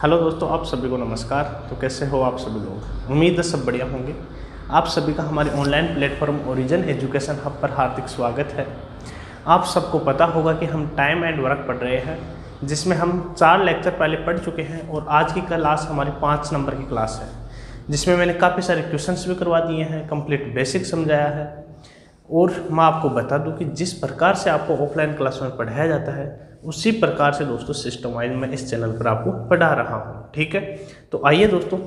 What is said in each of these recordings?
Hello दोस्तों, आप सभी को नमस्कार। तो कैसे हो आप सभी लोग? उम्मीद है सब बढ़िया होंगे। आप सभी का हमारे online platform origin education hub पर हार्दिक स्वागत है। आप सबको पता होगा कि हम टाइम एंड वर्क पढ़ रहे हैं, जिसमें हम 4 लेक्चर पहले पढ़ चुके हैं और आज की क्लास हमारी 5 नंबर की क्लास है, जिसमें मैंने काफ़ी सारे क्वेश्चंस भी करवा दिए हैं, कंप्लीट बेसिक समझाया है। और मैं आपको बता दूं कि जिस प्रकार से आपको ऑफलाइन क्लास में पढ़ाया जाता है उसी प्रकार से दोस्तों सिस्टम वाइज मैं इस चैनल पर आपको पढ़ा रहा हूँ। ठीक है, तो आइए दोस्तों,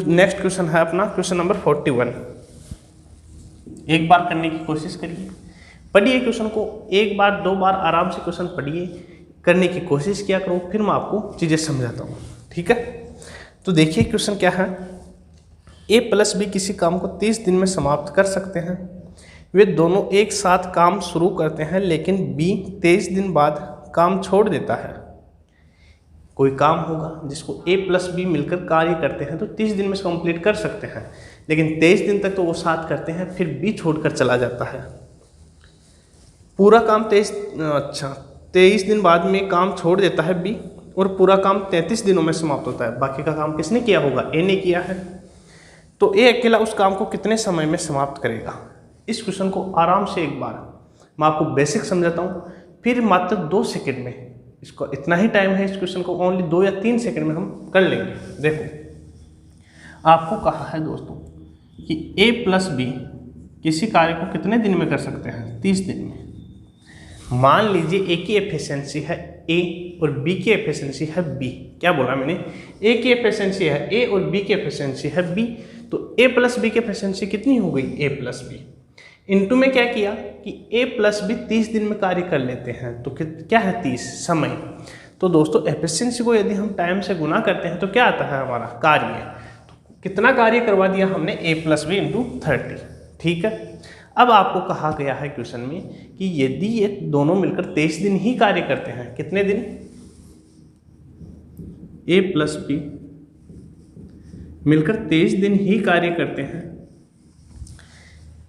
नेक्स्ट क्वेश्चन है अपना क्वेश्चन नंबर 41। एक बार करने की कोशिश करिए, पढ़िए क्वेश्चन को, एक बार 2 बार आराम से क्वेश्चन पढ़िए, करने की कोशिश किया करो, फिर मैं आपको चीज़ें समझाता हूँ। ठीक है, तो देखिए क्वेश्चन क्या है। a+b किसी काम को 30 दिन में समाप्त कर सकते हैं। वे दोनों एक साथ काम शुरू करते हैं, लेकिन b 23 दिन बाद काम छोड़ देता है। कोई काम होगा जिसको a+b मिलकर कार्य करते हैं तो 30 दिन में कंप्लीट कर सकते हैं, लेकिन 23 दिन तक तो वो साथ करते हैं, फिर b छोड़कर चला जाता है। पूरा काम 23 दिन बाद में काम छोड़ देता है b, और पूरा काम 33 दिनों में समाप्त होता है। बाकी का काम किसने किया होगा? a ने किया है। तो a अकेला उस काम को कितने समय में समाप्त करेगा? इस क्वेश्चन को आराम से एक बार मैं आपको बेसिक समझाता हूँ, फिर मात्र 2 सेकंड में, इसको इतना ही टाइम है, इस क्वेश्चन को ओनली 2 या 3 सेकंड में हम कर लेंगे। देखो, आपको कहा है दोस्तों कि a+b किसी कार्य को कितने दिन में कर सकते हैं? 30 दिन में। मान लीजिए a की एफिशिएंसी है a और b की एफिशिएंसी है b। क्या बोला मैंने? a की एफिशिएंसी है a और b की एफिशिएंसी है b, तो a+b की एफिशिएंसी कितनी हो गई? a+b इनटू में क्या किया कि a+b 30 दिन में कार्य कर लेते हैं, तो क्या है? 30 समय। तो दोस्तों एफिशिएंसी को यदि हम टाइम से गुना करते हैं तो क्या आता है? हमारा कार्य। तो कितना कार्य करवा दिया हमने? a+b into 30। ठीक है, अब आपको कहा गया है क्वेश्चन में कि यदि ये दोनों मिलकर 23 दिन ही कार्य करते हैं, कितने दिन? a+b मिलकर 23 दिन ही कार्य करते हैं,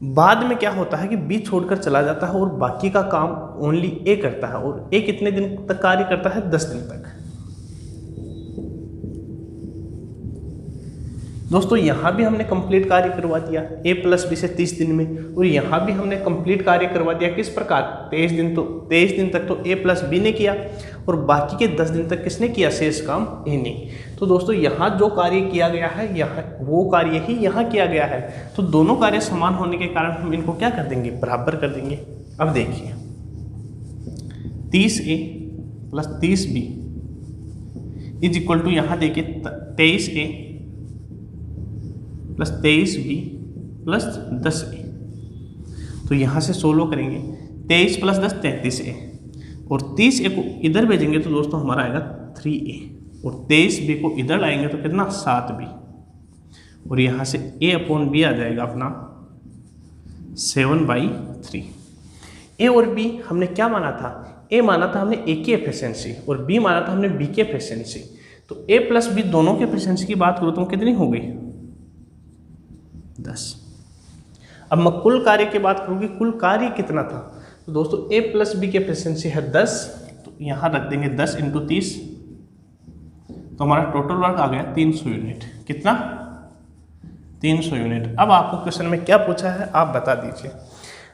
बाद में क्या होता है कि b छोड़कर चला जाता है और बाकी का काम ओनली a करता है, और a कितने दिन तक कार्य करता है? 10 दिन तक। दोस्तों यहाँ भी हमने कंप्लीट कार्य करवा दिया a+b से 30 दिन में, और यहाँ भी हमने कंप्लीट कार्य करवा दिया। किस प्रकार? 23 दिन। तो 23 दिन तक तो a+b ने किया और बाकी के 10 दिन तक किसने किया? शेष काम a ने। तो दोस्तों यहाँ जो कार्य किया गया है, यहाँ वो कार्य ही यहाँ किया गया है, तो दोनों कार्य समान होने के कारण हम इनको क्या कर देंगे? बराबर कर देंगे। अब देखिए 30a + 30b is equal to, यहाँ देखिए 23a + 23b + 10a। तो यहाँ से 16 करेंगे, 23 + 10 33a, और 30a को इधर भेजेंगे तो दोस्तों हमारा आएगा 3a, और 23b को इधर लाएंगे तो कितना? 7b, और यहाँ से a/b आ जाएगा अपना 7/3। a और b हमने क्या माना था? a माना था हमने a की एफिशिएंसी और b माना था हमने b की एफिशिएंसी। तो a+b दोनों की एफिशिएंसी की बात करूँ तो कितनी हो गई? 10। अब मैं कुल कार्य की बात करूँ कि कुल कार्य कितना था, तो दोस्तों a+b की एफिशिएंसी है 10, तो यहाँ रख देंगे 10 × 30, तो हमारा टोटल वर्क आ गया 300 यूनिट। कितना? 300 यूनिट। अब आपको क्वेश्चन में क्या पूछा है आप बता दीजिए।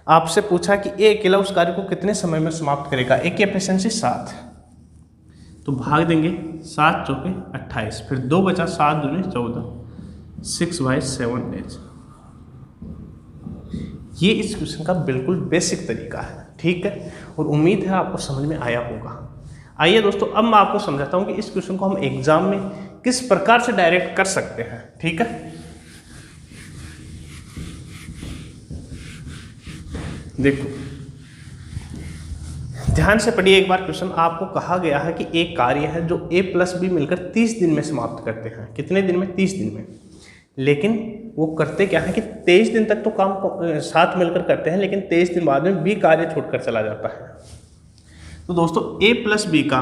आपसे पूछा कि a अकेला उस कार्य को कितने समय में समाप्त करेगा? a की एफिशिएंसी 7, तो भाग देंगे 7 × 4 = 28, फिर 2 बचा, 7 दूनी 14, 6/7 डेज। ये इस क्वेश्चन का बिल्कुल बेसिक तरीका है। ठीक है, और उम्मीद है आपको समझ में आया होगा। आइए दोस्तों, अब मैं आपको समझाता हूँ कि इस क्वेश्चन को हम एग्जाम में किस प्रकार से डायरेक्ट कर सकते हैं। ठीक है, देखो ध्यान से पढ़िए एक बार क्वेश्चन। आपको कहा गया है कि एक कार्य है जो a+b मिलकर 30 दिन में समाप्त करते हैं। कितने दिन में? 30 दिन में। लेकिन वो करते क्या है कि 23 दिन तक तो काम साथ मिलकर करते हैं, लेकिन 23 दिन बाद में b कार्य छोड़कर चला जाता है। तो दोस्तों a+b का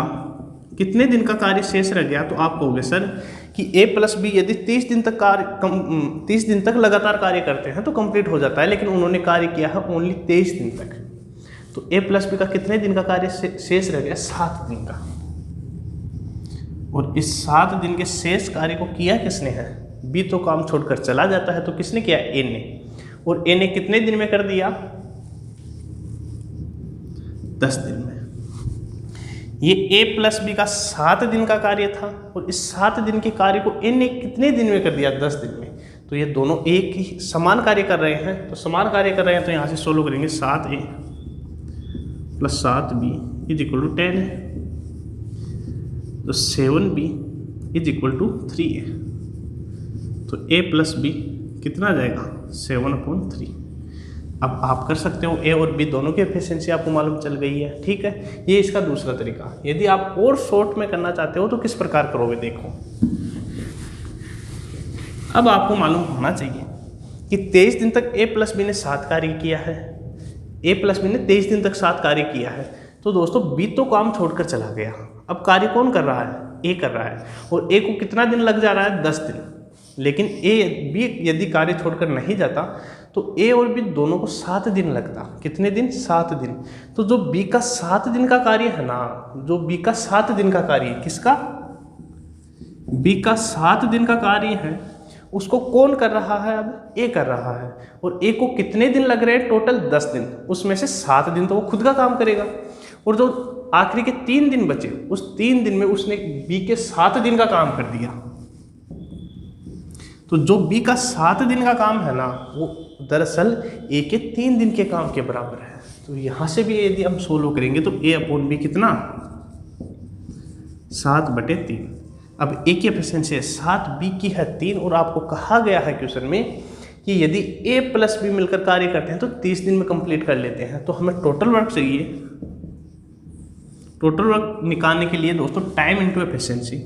कितने दिन का कार्य शेष रह गया? तो आप कहोगे सर कि a+b यदि 30 दिन तक लगातार कार्य करते हैं तो कंप्लीट हो जाता है, लेकिन उन्होंने कार्य किया है ओनली 23 दिन तक। तो a+b का कितने दिन का कार्य शेष रह गया? 7 दिन का। और इस 7 दिन के शेष कार्य को किया किसने है? बी तो काम छोड़कर चला जाता है, तो किसने किया? ए ने। और ए ने कितने दिन में कर दिया? 10 दिन में। ये ए प्लस बी का 7 दिन का कार्य था और इस 7 दिन के कार्य को ए ने कितने दिन में कर दिया? 10 दिन में। तो ये दोनों एक ही समान कार्य कर रहे हैं, तो समान कार्य कर रहे हैं तो यहाँ से सोल्व करेंगे। 7a plus 7b is equal to 10 है, तो 7b is equal to 3a। तो a प्लस b कितना आ जाएगा? 7/3। अब आप कर सकते हो, ए और बी दोनों की एफिशिएंसी आपको मालूम चल गई है। ठीक है, ये इसका दूसरा तरीका। यदि आप और शॉर्ट में करना चाहते हो तो किस प्रकार करोगे? देखो, अब आपको मालूम होना चाहिए कि 23 दिन तक ए प्लस बी ने 7 कार्य किया है। ए प्लस बी ने 23 दिन तक 7 कार्य किया है, तो दोस्तों बी तो काम छोड़कर चला गया। अब कार्य कौन कर रहा है? ए कर रहा है। और ए को कितना दिन लग जा रहा है? 10 दिन। लेकिन ए बी यदि कार्य छोड़कर नहीं जाता तो ए और बी दोनों को 7 दिन लगता। कितने दिन? 7 दिन। तो जो बी का 7 दिन का कार्य है ना, जो बी का 7 दिन का कार्य, किसका? बी का 7 दिन का कार्य है, उसको कौन कर रहा है? अब ए कर रहा है। और ए को कितने दिन लग रहे हैं? टोटल 10 दिन। उसमें से 7 दिन तो वो खुद का काम करेगा, और जो आखिरी के 3 दिन बचे, उस 3 दिन में उसने बी के 7 दिन का काम कर दिया। तो जो बी का 7 दिन का काम है ना, वो दरअसल ए के 3 दिन के काम के बराबर है। तो यहाँ से भी यदि हम सोल्व करेंगे तो ए अपॉन बी कितना? 7/3। अब ए की एफिशिएंसी है 7, बी की है 3, और आपको कहा गया है क्वेश्चन में कि यदि ए प्लस बी मिलकर कार्य करते हैं तो 30 दिन में कंप्लीट कर लेते हैं। तो हमें टोटल वर्क चाहिए। टोटल वर्क निकालने के लिए दोस्तों टाइम इंटू एफिशिएंसी।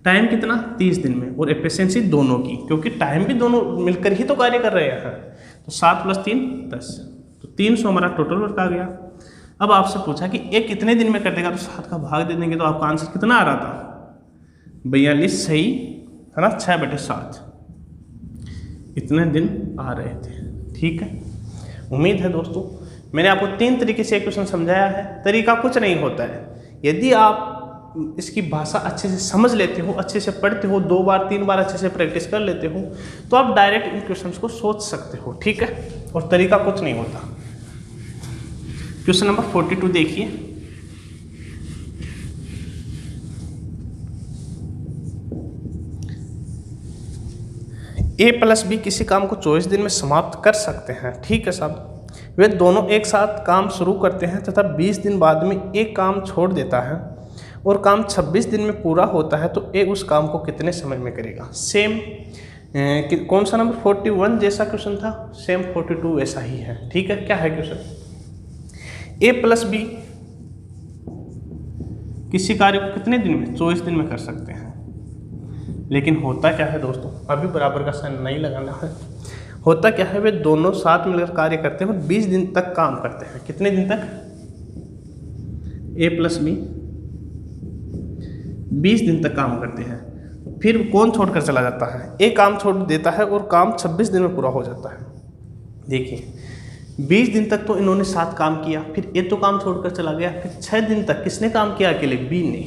टाइम कितना? 30 दिन में, और एफिशिएंसी दोनों की, क्योंकि टाइम भी दोनों मिलकर ही तो कार्य कर रहे हैं। तो 7 + 3 10, तो 300 हमारा टोटल वर्क आ गया। अब आपसे पूछा कि ए कितने दिन में कर देगा, तो 7 का भाग दे देंगे तो आपका आंसर कितना आ रहा था? 42 सही है ना, 6/7 इतने दिन आ रहे थे। ठीक है, उम्मीद है दोस्तों मैंने आपको 3 तरीके से क्वेश्चन समझाया है। तरीका कुछ नहीं होता है, यदि आप इसकी भाषा अच्छे से समझ लेते हो, अच्छे से पढ़ते हो, 2 बार 3 बार अच्छे से प्रैक्टिस कर लेते हो, तो आप डायरेक्ट इन क्वेश्चंस को सोच सकते हो। ठीक है, और तरीका कुछ नहीं होता। क्वेश्चन नंबर 42 देखिए। ए प्लस बी किसी काम को 24 दिन में समाप्त कर सकते हैं। ठीक है साहब, वे दोनों एक साथ काम शुरू करते हैं तथा 20 दिन बाद में एक काम छोड़ देता है और काम 26 दिन में पूरा होता है, तो ए उस काम को कितने समय में करेगा? सेम कौन सा नंबर 41 जैसा क्वेश्चन था, सेम 42 वैसा ही है। ठीक है, क्या है क्वेश्चन? ए प्लस बी किसी कार्य को कितने दिन में? 24 दिन में कर सकते हैं। लेकिन होता क्या है दोस्तों, अभी बराबर का साइन नहीं लगाना है। होता क्या है, वे दोनों साथ मिलकर कार्य करते हैं और 20 दिन तक काम करते हैं। कितने दिन तक? ए प्लस बी 20 दिन तक काम करते हैं। फिर कौन छोड़कर चला जाता है? ए काम छोड़ देता है और काम 26 दिन में पूरा हो जाता है। देखिए, 20 दिन तक तो इन्होंने साथ काम किया, फिर ए तो काम छोड़कर चला गया, फिर 6 दिन तक किसने काम किया अकेले? बी ने।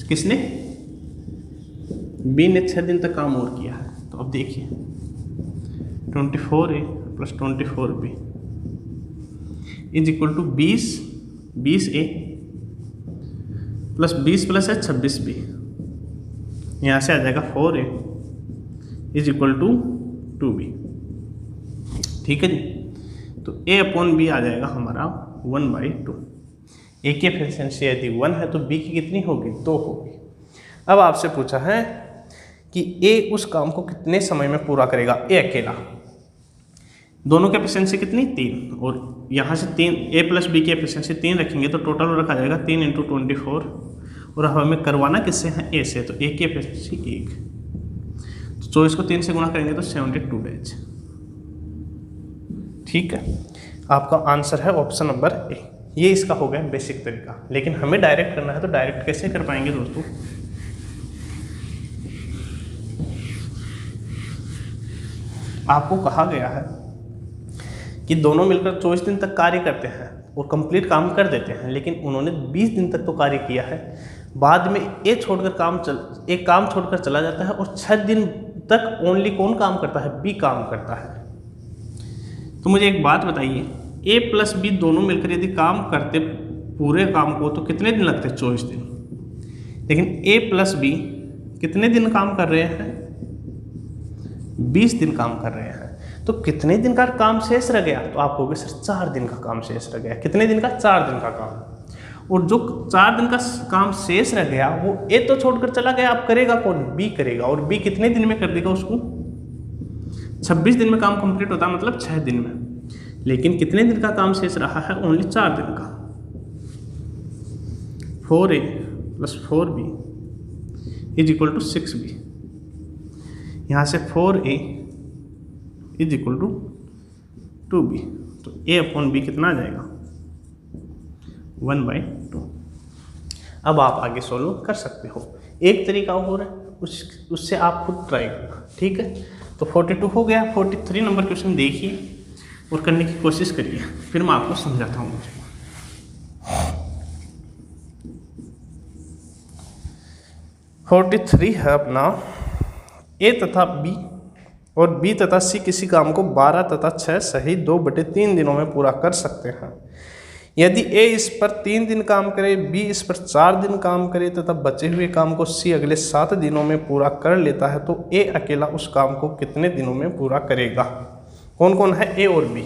किसने? बी ने 6 दिन तक काम और किया है। तो अब देखिए 24a + 24b is equal to 20a plus 20 plus है 26b, यहाँ से आ जाएगा 4a is equal to 2b। ठीक है जी, तो a अपॉन b आ जाएगा हमारा 1/2। ए की एफिशिएंसी यदि 1 है तो b की कितनी होगी? 2 होगी। अब आपसे पूछा है कि ए उस काम को कितने समय में पूरा करेगा? ए अकेला। दोनों की एफिशिएंसी कितनी? 3, और यहाँ से 3 ए प्लस बी की एफिशिएंसी 3 रखेंगे तो टोटल वर्क आ जाएगा 3 × 24, और हमें करवाना किससे है? ए से। तो ए की एफिशिएंसी 1, तो 24 को 3 से गुणा करेंगे तो 72 डेज। ठीक है, आपका आंसर है ऑप्शन नंबर ए। ये इसका हो गया बेसिक तरीका। लेकिन हमें डायरेक्ट करना है, तो डायरेक्ट कैसे कर पाएंगे दोस्तों? आपको कहा गया है कि दोनों मिलकर 24 दिन तक कार्य करते हैं और कंप्लीट काम कर देते हैं, लेकिन उन्होंने 20 दिन तक तो कार्य किया है। बाद में एक काम छोड़कर चला जाता है और 6 दिन तक ओनली कौन काम करता है, बी काम करता है। तो मुझे एक बात बताइए, ए प्लस बी दोनों मिलकर यदि काम करते पूरे काम को तो कितने दिन लगते? 24 दिन। लेकिन ए प्लस बी कितने दिन काम कर रहे हैं? 20 दिन काम कर रहे हैं। तो कितने दिन का काम शेष रह गया? तो आप कहोगे सर 4 दिन का काम शेष रह गया। कितने दिन का? 4 दिन का काम। और जो 4 दिन का काम शेष रह गया वो ए तो छोड़कर चला गया, अब करेगा कौन? बी करेगा। और बी कितने दिन में कर देगा उसको? 26 दिन में काम कंप्लीट होता है, मतलब 6 दिन में। लेकिन कितने दिन का काम शेष रहा है? ओनली 4 दिन का। 4a + 4b = 6b। यहाँ से 4a = 2b। तो a/b कितना आ जाएगा? 1/2। अब आप आगे सॉल्व कर सकते हो। एक तरीका और है, उससे आप खुद ट्राई करना, ठीक है। तो 42 हो गया। 43 नंबर क्वेश्चन देखिए और करने की कोशिश करिए, फिर मैं आपको समझाता हूँ। 43 है अपना, ए तथा बी और बी तथा सी किसी काम को 12 तथा 6 सही 2/3 दिनों में पूरा कर सकते हैं। यदि ए इस पर 3 दिन काम करे, बी इस पर 4 दिन काम करे तथा बचे हुए काम को सी अगले 7 दिनों में पूरा कर लेता है, तो ए अकेला उस काम को कितने दिनों में पूरा करेगा? कौन कौन है? ए और बी,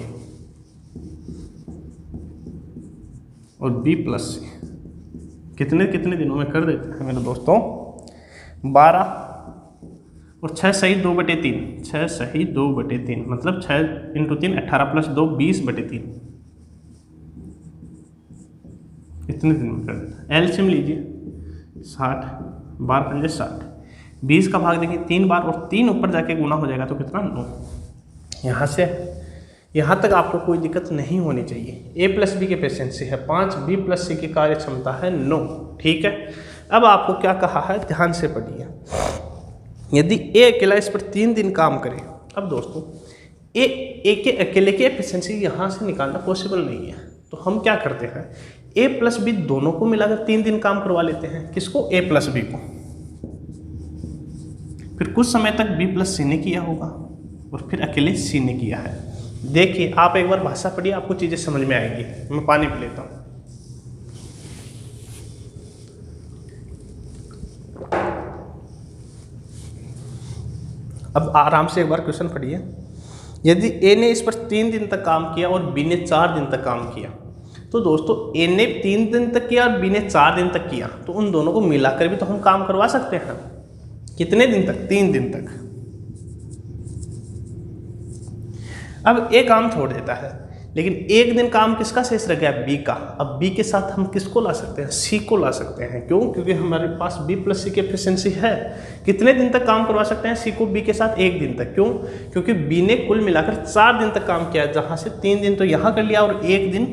और बी प्लस सी कितने कितने दिनों में कर देते हैं मेरे दोस्तों? 12 और 6 सही 2/3। 6 सही 2/3 मतलब 6 × 3 18 + 2 20/3। इतने दिन में कर देता है। एलसीएम लीजिए, 60 12 × 60। 20 का भाग देखिए 3 बार और 3 ऊपर जाके गुना हो जाएगा तो कितना? 9। यहाँ से यहाँ तक आपको कोई दिक्कत नहीं होनी चाहिए। ए प्लस बी की एफिशिएंसी है 5, बी प्लस सी की कार्य क्षमता है 9, ठीक है। अब आपको क्या कहा है, ध्यान से पढ़िए। यदि ए अकेला इस पर 3 दिन काम करे, अब दोस्तों ए के अकेले की एफिशिएंसी यहाँ से निकालना पॉसिबल नहीं है, तो हम क्या करते हैं, ए प्लस बी दोनों को मिलाकर 3 दिन काम करवा लेते हैं। किसको? ए प्लस बी को। फिर कुछ समय तक बी प्लस सी ने किया होगा और फिर अकेले सी ने किया है। देखिए आप एक बार भाषा पढ़िए, आपको चीज़ें समझ में आएगी। मैं पानी पी लेता हूँ। अब आराम से एक बार क्वेश्चन पढ़िए। यदि ए ने इस पर 3 दिन तक काम किया और बी ने 4 दिन तक काम किया, तो दोस्तों ए ने 3 दिन तक किया और बी ने 4 दिन तक किया, तो उन दोनों को मिलाकर भी तो हम काम करवा सकते हैं। कितने दिन तक? 3 दिन तक। अब ए काम छोड़ देता है, लेकिन एक दिन काम किसका शेष रह गया? बी का। अब बी के साथ हम किसको ला सकते हैं? सी को ला सकते हैं। क्यों? क्योंकि हमारे पास बी प्लस सी की एफिशिएंसी है। कितने दिन तक काम करवा सकते हैं सी को बी के साथ? 1 दिन तक। क्यों? क्योंकि बी ने कुल मिलाकर 4 दिन तक काम किया, जहाँ से 3 दिन तो यहाँ कर लिया और 1 दिन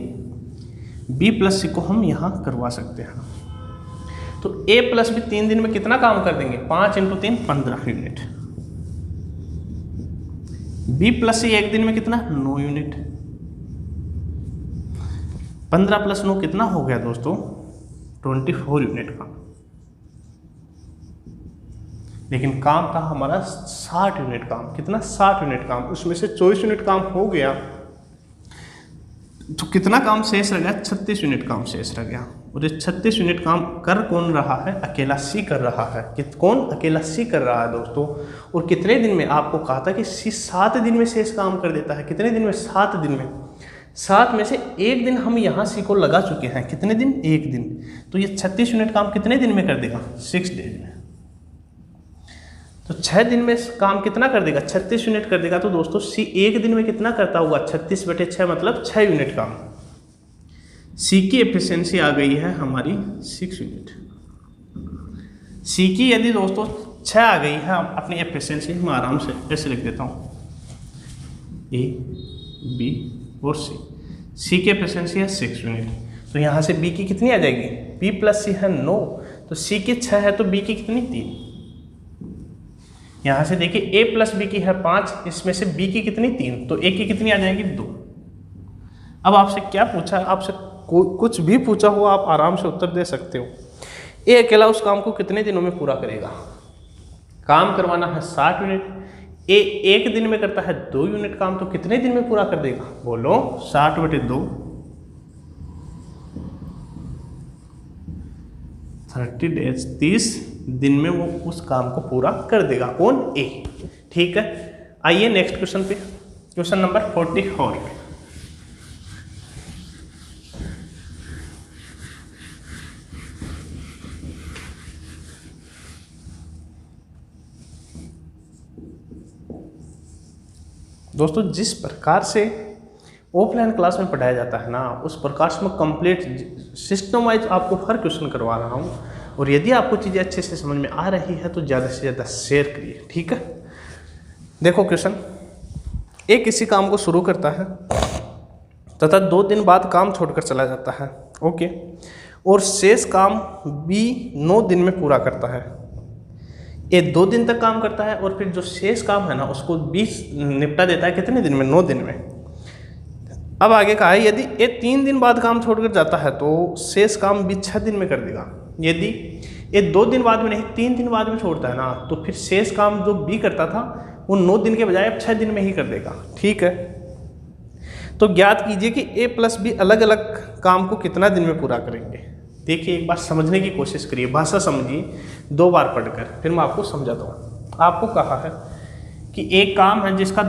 बी प्लस सी को हम यहाँ करवा सकते हैं। तो ए प्लस बी 3 दिन में कितना काम कर देंगे? 5 × 3 15 यूनिट। बी प्लस सी 1 दिन में कितना? 9 यूनिट। 15 + 9 कितना हो गया दोस्तों? 24 यूनिट का। लेकिन काम था हमारा 60 यूनिट काम। कितना? 60 यूनिट काम। उसमें से 24 यूनिट काम हो गया, तो कितना काम शेष रह गया? 36 यूनिट काम शेष रह गया। और ये 36 यूनिट काम कर कौन रहा है? अकेला सी कर रहा है। कौन? अकेला सी कर रहा है दोस्तों। और कितने दिन में? आपको कहा था कि सी 7 दिन में शेष काम कर देता है। कितने दिन में? 7 दिन में। 7 में से 1 दिन हम यहाँ सी को लगा चुके हैं। कितने दिन? 1 दिन। तो ये 36 यूनिट काम कितने दिन में कर देगा? 6 डेज में। तो 6 दिन में काम कितना कर देगा? 36 यूनिट कर देगा। तो दोस्तों सी 1 दिन में कितना करता होगा? 36/6 मतलब 6 यूनिट काम। सी की एफिशिएंसी आ गई है हमारी 6 यूनिट। सी की यदि दोस्तों 6 आ गई है अपनी एफिशिएंसी, मैं आराम से ऐसे लिख देता हूँ, ए बी और सी। सी की एफिशिएंसी है 6 यूनिट। तो यहाँ से बी की कितनी आ जाएगी? बी प्लस सी है 9, तो सी की 6 है तो बी की कितनी? 3। यहाँ से देखिए ए प्लस बी की है 5, इसमें से बी की कितनी? 3, तो ए की कितनी आ जाएगी? 2। अब आपसे क्या पूछा है? आपसे कुछ भी पूछा हो आप आराम से उत्तर दे सकते हो। ए अकेला उस काम को कितने दिनों में पूरा करेगा? काम करवाना है 60 यूनिट, ए एक दिन में करता है 2 यूनिट काम, तो कितने दिन में पूरा कर देगा? बोलो 60/2, 30 डेज, 30 दिन में वो उस काम को पूरा कर देगा। कौन? ए। ठीक है, आइए नेक्स्ट क्वेश्चन पे, क्वेश्चन नंबर 44। दोस्तों जिस प्रकार से ऑफलाइन क्लास में पढ़ाया जाता है ना, उस प्रकार से मैं कंप्लीट सिस्टम वाइज आपको हर क्वेश्चन करवा रहा हूँ। और यदि आपको चीज़ें अच्छे से समझ में आ रही है तो ज़्यादा से ज़्यादा शेयर करिए। ठीक है, देखो क्वेश्चन, ए किसी काम को शुरू करता है तथा 2 दिन बाद काम छोड़कर चला जाता है, ओके, और शेष काम बी 9 दिन में पूरा करता है। ए 2 दिन तक काम करता है और फिर जो शेष काम है ना उसको 20 निपटा देता है, कितने दिन में? 9 दिन में। अब आगे कहा है यदि ए 3 दिन बाद काम छोड़कर जाता है तो शेष काम बी 6 दिन में कर देगा। यदि ए 2 दिन बाद में नहीं 3 दिन बाद में छोड़ता है ना, तो फिर शेष काम जो बी करता था वो 9 दिन के बजाय अब 6 दिन में ही कर देगा। ठीक है, तो ज्ञात कीजिए कि ए प्लस बी अलग अलग काम को कितना दिन में पूरा करेंगे। देखिए एक बार समझने की कोशिश करिए, भाषा समझिए 2 बार पढ़कर, फिर मैं आपको समझाता हूँ। आपको कहा है कि एक काम है जिसका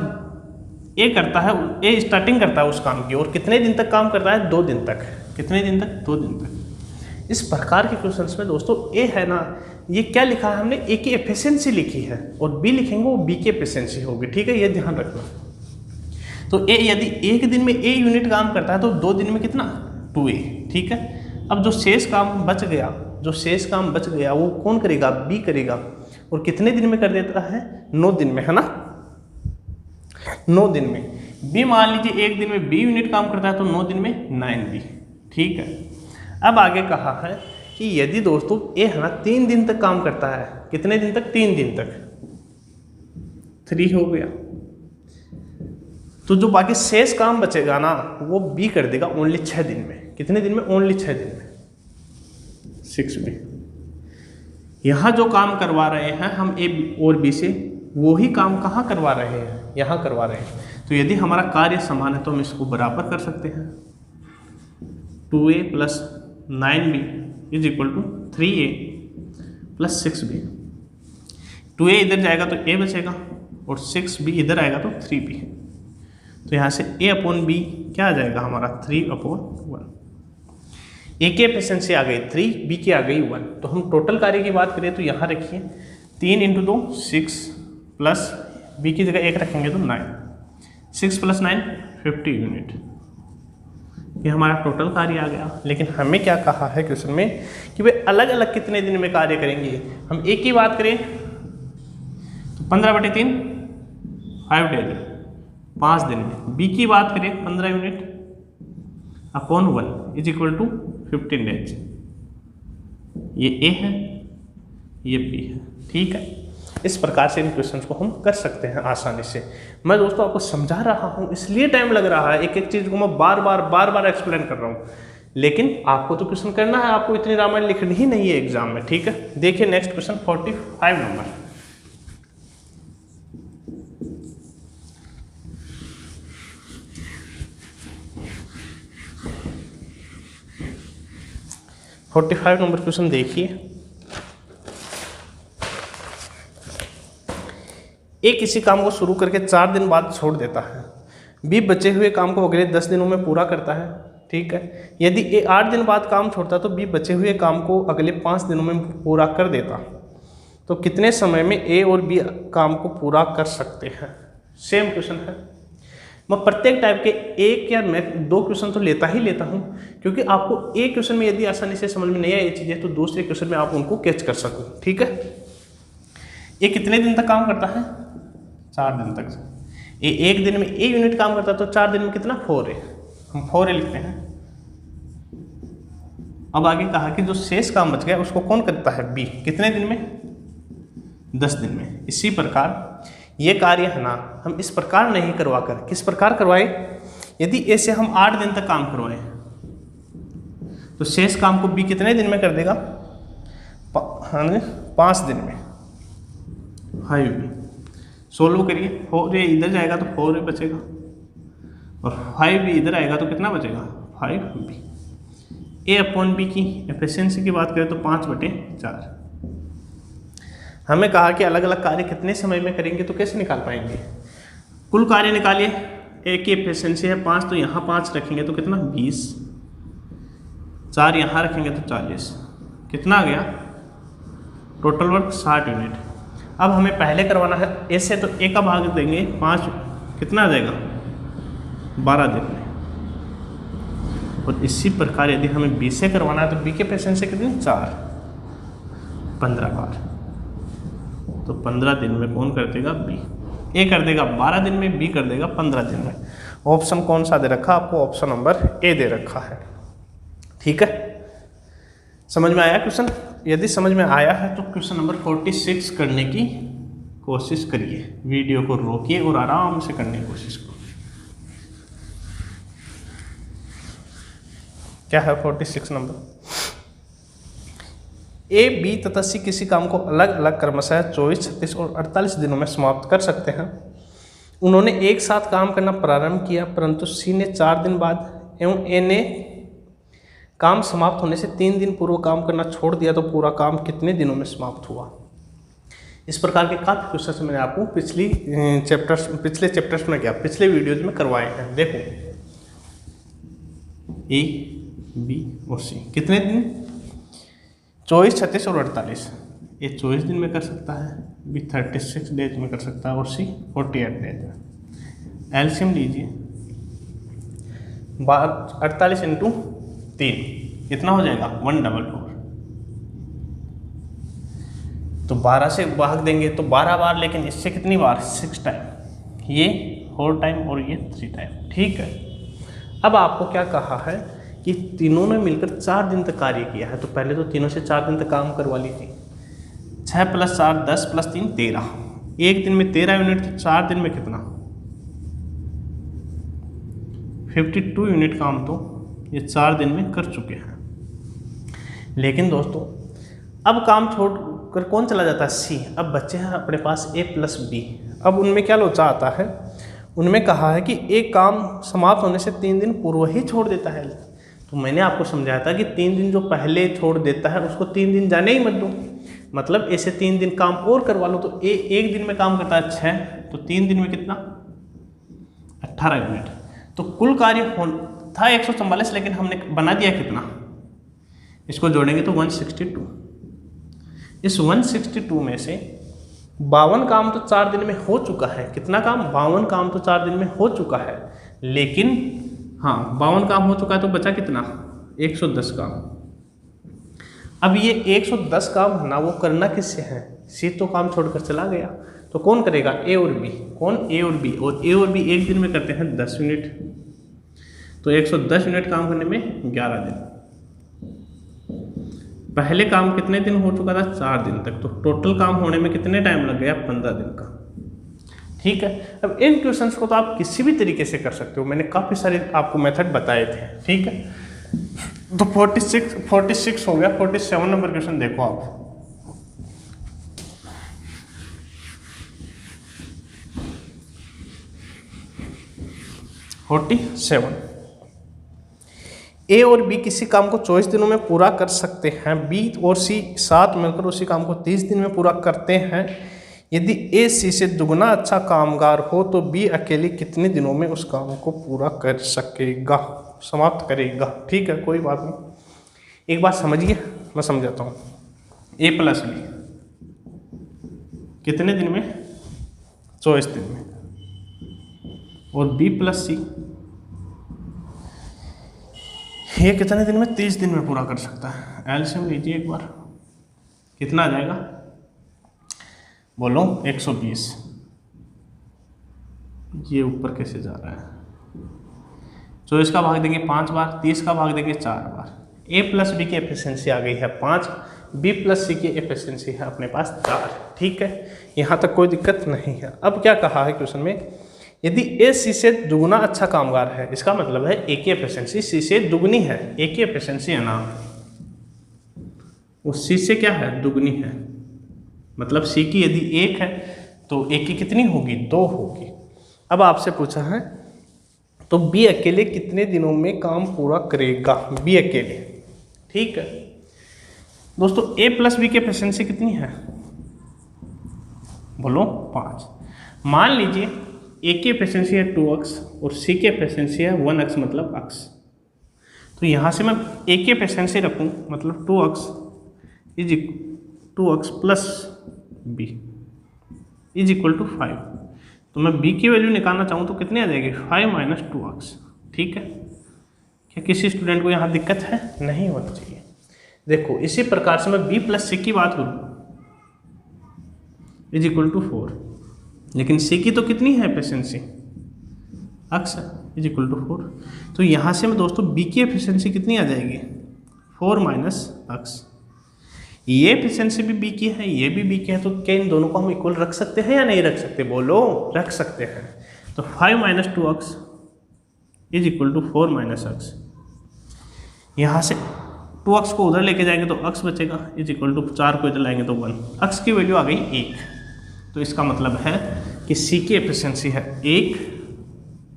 ए करता है, ए स्टार्टिंग करता है उस काम की, और कितने दिन तक काम करता है? 2 दिन तक। कितने दिन तक? 2 दिन तक। इस प्रकार के क्वेश्चंस में दोस्तों ए है ना, ये क्या लिखा है हमने? ए की एफिशिएंसी लिखी है, और बी लिखेंगे वो बी की एफिशिएंसी होगी। ठीक है, ये ध्यान रखना। तो ए यदि एक दिन में ए यूनिट काम करता है तो 2 दिन में कितना? 2a। ठीक है, अब जो शेष काम बच गया वो कौन करेगा? बी करेगा, और कितने दिन में कर देता है? 9 दिन में, है ना, 9 दिन में। बी मान लीजिए एक दिन में बी यूनिट काम करता है तो 9 दिन में 9b। ठीक है, अब आगे कहा है कि यदि दोस्तों ए है ना 3 दिन तक काम करता है, कितने दिन तक? 3 दिन तक, 3 हो गया, तो जो बाकी शेष काम बचेगा ना वो बी कर देगा ओनली 6 दिन में। कितने दिन में? ओनली 6 दिन में, 6 में। यहाँ जो काम करवा रहे हैं हम ए और बी से, वो ही काम कहाँ करवा रहे हैं? यहाँ करवा रहे हैं। तो यदि हमारा कार्य समान है तो हम इसको बराबर कर सकते हैं। 2a + 9b = 3a + 6b। 2a इधर जाएगा तो a बचेगा, और 6b इधर आएगा तो 3b। तो यहाँ से a/b क्या आ जाएगा हमारा? 3/1। ए की एफिशिएंसी आ गई 3, बी की आ गई 1। तो हम टोटल कार्य की बात करें तो यहाँ रखिए 3 × 2 6 प्लस बी की जगह 1 रखेंगे तो 9, 6 + 9 50 यूनिट। ये हमारा टोटल कार्य आ गया। लेकिन हमें क्या कहा है क्वेश्चन में कि वे अलग अलग कितने दिन में कार्य करेंगे। हम एक की बात करें तो 15/3 5 डेज, 5 दिन में। बी की बात करें 15 यूनिट / 1 = 15 डेज। ये ए है, ये बी है। ठीक है, इस प्रकार से इन क्वेश्चंस को हम कर सकते हैं आसानी से। मैं दोस्तों आपको समझा रहा हूँ इसलिए टाइम लग रहा है, एक एक चीज़ को मैं बार बार एक्सप्लेन कर रहा हूँ, लेकिन आपको तो क्वेश्चन करना है, आपको इतनी रामायण लिखनी ही नहीं है एग्जाम में। ठीक है, देखिए next question 45 number. Number question देखिए। ए किसी काम को शुरू करके 4 दिन बाद छोड़ देता है, बी बचे हुए काम को अगले 10 दिनों में पूरा करता है। ठीक है, यदि ए 8 दिन बाद काम छोड़ता तो बी बचे हुए काम को अगले 5 दिनों में पूरा कर देता, तो कितने समय में ए और बी काम को पूरा कर सकते हैं? सेम क्वेश्चन है। मैं प्रत्येक टाइप के एक या मैं 2 क्वेश्चन तो लेता हूँ, क्योंकि आपको एक क्वेश्चन में यदि आसानी से समझ में नहीं आए ये चीज़ें तो दूसरे क्वेश्चन में आप उनको कैच कर सको। ठीक है, ये कितने दिन तक काम करता है? 4 दिन तक। ये एक दिन में ए यूनिट काम करता है तो 4 दिन में कितना? 4a। हम 4a लिखते हैं। अब आगे कहा कि जो शेष काम बच गया उसको कौन करता है? बी। कितने दिन में? 10 दिन में। इसी प्रकार ये कार्य है ना हम इस प्रकार नहीं करवा कर किस प्रकार करवाए? यदि ए से हम 8 दिन तक काम करवाएं तो शेष काम को बी कितने दिन में कर देगा? 5 दिन में 5b। सोल्व करिए, 4a इधर जाएगा तो 4a बचेगा और 5b इधर आएगा तो कितना बचेगा 5b। a/b की एफिशिएंसी की बात करें तो 5/4। हमें कहा कि अलग अलग कार्य कितने समय में करेंगे, तो कैसे निकाल पाएंगे? कुल कार्य निकालिए। ए की एफिशिएंसी है 5, तो यहाँ 5 रखेंगे तो कितना 20, 4 यहाँ रखेंगे तो 40, कितना आ गया टोटल वर्क 60 यूनिट। अब हमें पहले करवाना है ए से, तो ए का भाग देंगे 5, कितना आ जाएगा 12 दिन में। और इसी प्रकार यदि हमें बी से करवाना है तो बी के एफिशिएंसी कितनी 4, 15 बार, तो 15 दिन में कौन कर देगा बी। ए कर देगा 12 दिन में, बी कर देगा 15 दिन में। ऑप्शन कौन सा दे रखा आपको? ऑप्शन नंबर ए दे रखा है। ठीक है, समझ में आया क्वेश्चन? यदि समझ में आया है तो क्वेश्चन नंबर 46 करने की कोशिश करिए। वीडियो को रोकिए और आराम से करने की कोशिश करो। क्या है 46 नंबर? ए, बी तथा सी किसी काम को अलग अलग क्रमशः 24, 36 और 48 दिनों में समाप्त कर सकते हैं। उन्होंने एक साथ काम करना प्रारंभ किया, परंतु सी ने 4 दिन बाद एवं ए ने काम समाप्त होने से 3 दिन पूर्व काम करना छोड़ दिया, तो पूरा काम कितने दिनों में समाप्त हुआ? इस प्रकार के काफ़ी क्वेश्चन मैंने आपको पिछले चैप्टर्स में पिछले वीडियोज में करवाए हैं। देखो ए, बी और सी कितने दिन? 24, 36 और 48। ए 24 दिन में कर सकता है, बी 36 डेज में कर सकता है और सी 48 डेज में। एलसीएम लीजिए, 48 × 3 कितना हो जाएगा 144। तो 12 से भाग देंगे तो 12 बार, लेकिन इससे कितनी बार 6 टाइम, ये 4 टाइम और ये 3 टाइम। ठीक है, अब आपको क्या कहा है कि तीनों ने मिलकर 4 दिन तक कार्य किया है, तो पहले तो तीनों से 4 दिन तक काम करवा लीजिए। 6 + 4 10 + 3 13, एक दिन में 13 यूनिट, तो 4 दिन में कितना 52 यूनिट काम तो ये 4 दिन में कर चुके हैं। लेकिन दोस्तों अब काम छोड़कर कौन चला जाता है? सी। अब बच्चे हैं अपने पास ए + बी। अब उनमें क्या लोचा आता है? उनमें कहा है कि एक काम समाप्त होने से 3 दिन पूर्व ही छोड़ देता है। तो मैंने आपको समझाया था कि 3 दिन जो पहले छोड़ देता है उसको 3 दिन जाने ही मत दो, मतलब ऐसे 3 दिन काम और करवा लो। तो ए एक दिन में काम करता है 6, तो 3 दिन में कितना 18 यूनिट। तो कुल कार्य था 144, लेकिन हमने बना दिया कितना? इसको जोड़ेंगे तो 162। इस 162 में से 52 काम तो 4 दिन में हो चुका है। कितना काम? 52 काम तो 4 दिन में हो चुका है, लेकिन हाँ 52 काम हो चुका है, तो बचा कितना 110 काम। अब ये 110 काम ना वो करना किससे है? सी तो काम छोड़कर चला गया, तो कौन करेगा? ए और बी। कौन? ए और बी। और ए और बी एक दिन में करते हैं 10 यूनिट, तो 110 यूनिट काम करने में 11 दिन। पहले काम कितने दिन हो चुका था? 4 दिन तक, तो टोटल काम होने में कितने टाइम लग गया? 15 दिन का। ठीक है, अब इन क्वेश्चंस को तो आप किसी भी तरीके से कर सकते हो, मैंने काफ़ी सारे आपको मेथड बताए थे। ठीक है, तो 46 हो गया। 47 नंबर क्वेश्चन देखो आप। ए और बी किसी काम को 24 दिनों में पूरा कर सकते हैं। बी और सी साथ मिलकर उसी काम को 30 दिन में पूरा करते हैं। यदि ए सी से दुगना अच्छा कामगार हो तो बी अकेले कितने दिनों में उस काम को पूरा कर सकेगा, समाप्त करेगा। ठीक है, कोई बात नहीं, एक बात समझिए, मैं समझाता हूँ। ए + बी कितने दिन में? 24 दिन में। और बी + सी ये कितने दिन में? 30 दिन में पूरा कर सकता है। एलसीएम लीजिए एक बार, कितना आ जाएगा बोलो? 120। ये ऊपर कैसे जा रहा है? 24 का भाग देंगे 5 बार, 30 का भाग देंगे 4 बार। ए + बी की एफिशिएंसी आ गई है 5, बी + सी की एफिशिएंसी है अपने पास 4। ठीक है, यहाँ तक कोई दिक्कत नहीं है। अब क्या कहा है क्वेश्चन में? यदि ए सी से दुगना अच्छा कामगार है, इसका मतलब है ए की एफिशिएंसी सी से दुगनी है। ए की एफिशिएंसी है ना वो सी से क्या है, दुगनी है। मतलब सी की यदि 1 है तो ए की कितनी होगी, 2 होगी। अब आपसे पूछा है तो बी अकेले कितने दिनों में काम पूरा करेगा, बी अकेले। ठीक है दोस्तों, ए प्लस बी की एफिशिएंसी कितनी है, बोलो 5। मान लीजिए ए की एफिशिएंसी है 2x और सी की एफिशिएंसी है 1x मतलब x। तो यहाँ से मैं ए की एफिशिएंसी रखूँ मतलब 2x is 2x plus B is equal to 5। तो मैं b की वैल्यू निकालना चाहूँ तो कितनी आ जाएगी, 5 माइनस 2x। ठीक है, क्या किसी स्टूडेंट को यहाँ दिक्कत है, नहीं होनी चाहिए। देखो इसी प्रकार से मैं b प्लस सी की बात करूँ इज इक्वल टू 4, लेकिन सी की तो कितनी है efficiency, x is equal to 4। तो यहाँ से मैं दोस्तों b की एफिशिएंसी कितनी आ जाएगी, 4 माइनस x। ये एफिशिएंसी भी बी की है, ये भी बी की है, तो क्या इन दोनों को हम इक्वल रख सकते हैं या नहीं रख सकते, बोलो, रख सकते हैं। तो 5 minus 2x is equal to 4 minus x। यहाँ से 2x को उधर लेके जाएंगे तो x बचेगा इज इक्वल टू 4 को इधर लाएंगे तो 1, x की वैल्यू आ गई 1। तो इसका मतलब है कि सी की एफिशिएंसी है 1,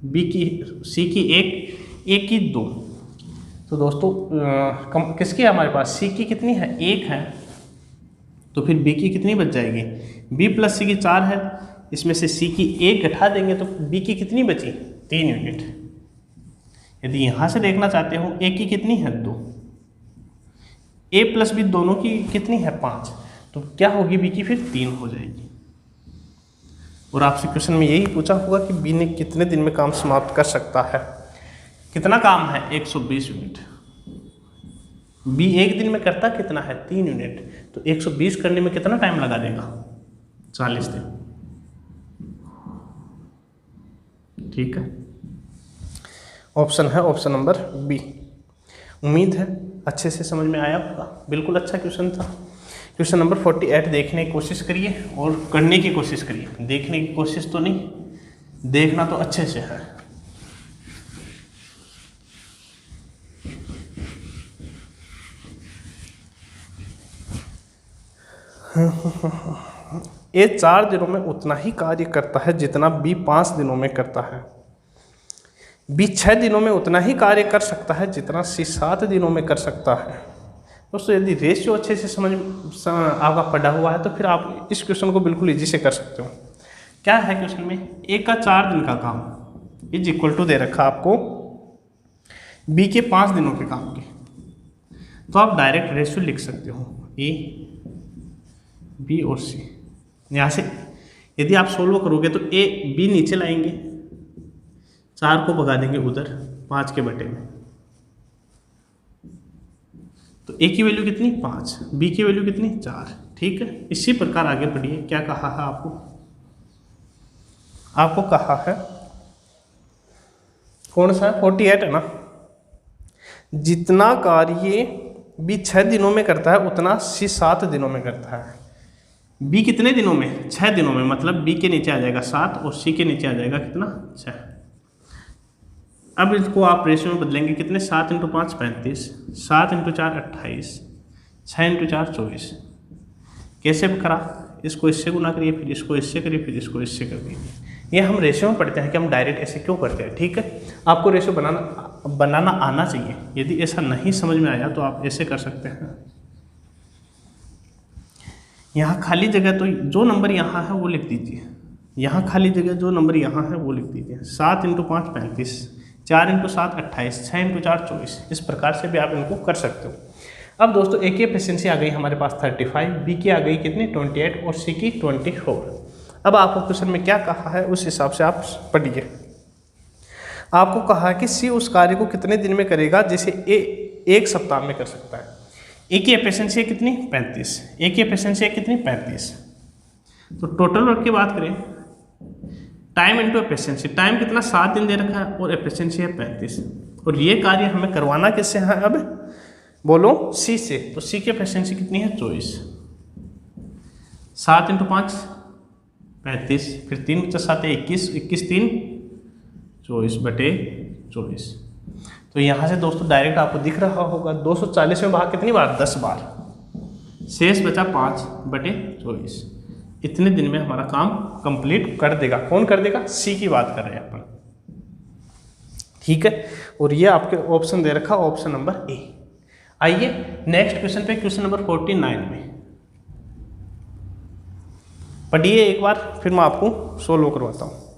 बी की सी की 1, ए की 2। तो दोस्तों किसकी है हमारे पास, सी की कितनी है, 1 है, तो फिर बी की कितनी बच जाएगी, बी प्लस सी की 4 है, इसमें से सी की 1 घटा देंगे तो बी की कितनी बची, 3 यूनिट। यदि यहाँ से देखना चाहते हो ए की कितनी है 2, ए प्लस बी दोनों की कितनी है 5, तो क्या होगी बी की फिर 3 हो जाएगी। और आपसे क्वेश्चन में यही पूछा होगा कि बी ने कितने दिन में काम समाप्त कर सकता है। कितना काम है, 120 यूनिट। बी एक दिन में करता कितना है, 3 यूनिट, तो 120 करने में कितना टाइम लगा देगा, 40 दिन। ठीक है, ऑप्शन है ऑप्शन नंबर बी। उम्मीद है अच्छे से समझ में आया होगा, बिल्कुल अच्छा क्वेश्चन था। क्वेश्चन नंबर 48 देखने की कोशिश करिए और करने की कोशिश करिए, देखने की कोशिश तो नहीं, देखना तो अच्छे से है। ए 4 दिनों में उतना ही कार्य करता है जितना बी 5 दिनों में करता है। बी 6 दिनों में उतना ही कार्य कर सकता है जितना सी 7 दिनों में कर सकता है। दोस्तों यदि रेशियो अच्छे से आपका पढ़ा हुआ है तो फिर आप इस क्वेश्चन को बिल्कुल इजी से कर सकते हो। क्या है क्वेश्चन में, ए का 4 दिन का काम इज इक्वल टू दे रखा आपको बी के 5 दिनों के काम की, तो आप डायरेक्ट रेशियो लिख सकते हो ए बी और सी। यहाँ से यदि आप सोल्व करोगे तो ए बी नीचे लाएंगे, 4 को भगा देंगे उधर 5 के बटे में, तो ए की वैल्यू कितनी 5, बी की वैल्यू कितनी 4। ठीक है, इसी प्रकार आगे बढ़िए। क्या कहा है आपको कहा है कौन सा है, 48 है ना, जितना कार्य बी 6 दिनों में करता है उतना सी 7 दिनों में करता है। बी कितने दिनों में, 6 दिनों में, मतलब बी के नीचे आ जाएगा 7 और सी के नीचे आ जाएगा कितना 6। अब इसको आप रेशियो में बदलेंगे, कितने 7 × 5 35, 7 × 4 28, 6 × 4 24। कैसे करा, इसको इससे गुना करिए, फिर इसको इससे करिए, फिर इसको इससे कर दीजिए। ये हम रेशियो में पढ़ते हैं कि हम डायरेक्ट ऐसे क्यों करते हैं। ठीक है, आपको रेशियो बनाना आना चाहिए। यदि ऐसा नहीं समझ में आया तो आप ऐसे कर सकते हैं। यहाँ खाली जगह तो जो नंबर यहाँ है वो लिख दीजिए, यहाँ खाली जगह जो नंबर यहाँ है वो लिख दीजिए। 7 × 5 35, 4 × 7 28, 6 × 4 24। इस प्रकार से भी आप इनको कर सकते हो। अब दोस्तों ए की एफिशिएंसी आ गई हमारे पास 35, बी की आ गई कितनी 28 और सी की 24। अब आपको क्वेश्चन में क्या कहा है उस हिसाब से आप पढ़िए। आपको कहा है कि सी उस कार्य को कितने दिन में करेगा जिसे ए 1 सप्ताह में कर सकता है। ए की एफिशिएंसी कितनी 35, ए की एफिशिएंसी कितनी 35। तो टोटल वर्क की बात करें, टाइम इंटू एफिशिएंसी, टाइम कितना 7 दिन दे रखा है और एफिशिएंसी है 35, और ये कार्य हमें करवाना किससे है, अब बोलो सी से। तो सी की एफिशिएंसी कितनी है 24, 7 × 5 35, फिर 3 × 7 21, 21 3 24 बटे 24। तो यहाँ से दोस्तों डायरेक्ट आपको दिख रहा होगा 240 में भाग कितनी बार, 10 बार। शेष बचा 5/24। इतने दिन में हमारा काम कंप्लीट कर देगा। कौन कर देगा? सी की बात कर रहे हैं अपन, ठीक है। और ये आपके ऑप्शन दे रखा, ऑप्शन नंबर ए। आइए नेक्स्ट क्वेश्चन पे, क्वेश्चन नंबर 49 में पढ़िए एक बार, फिर मैं आपको सोल्व करवाता हूँ।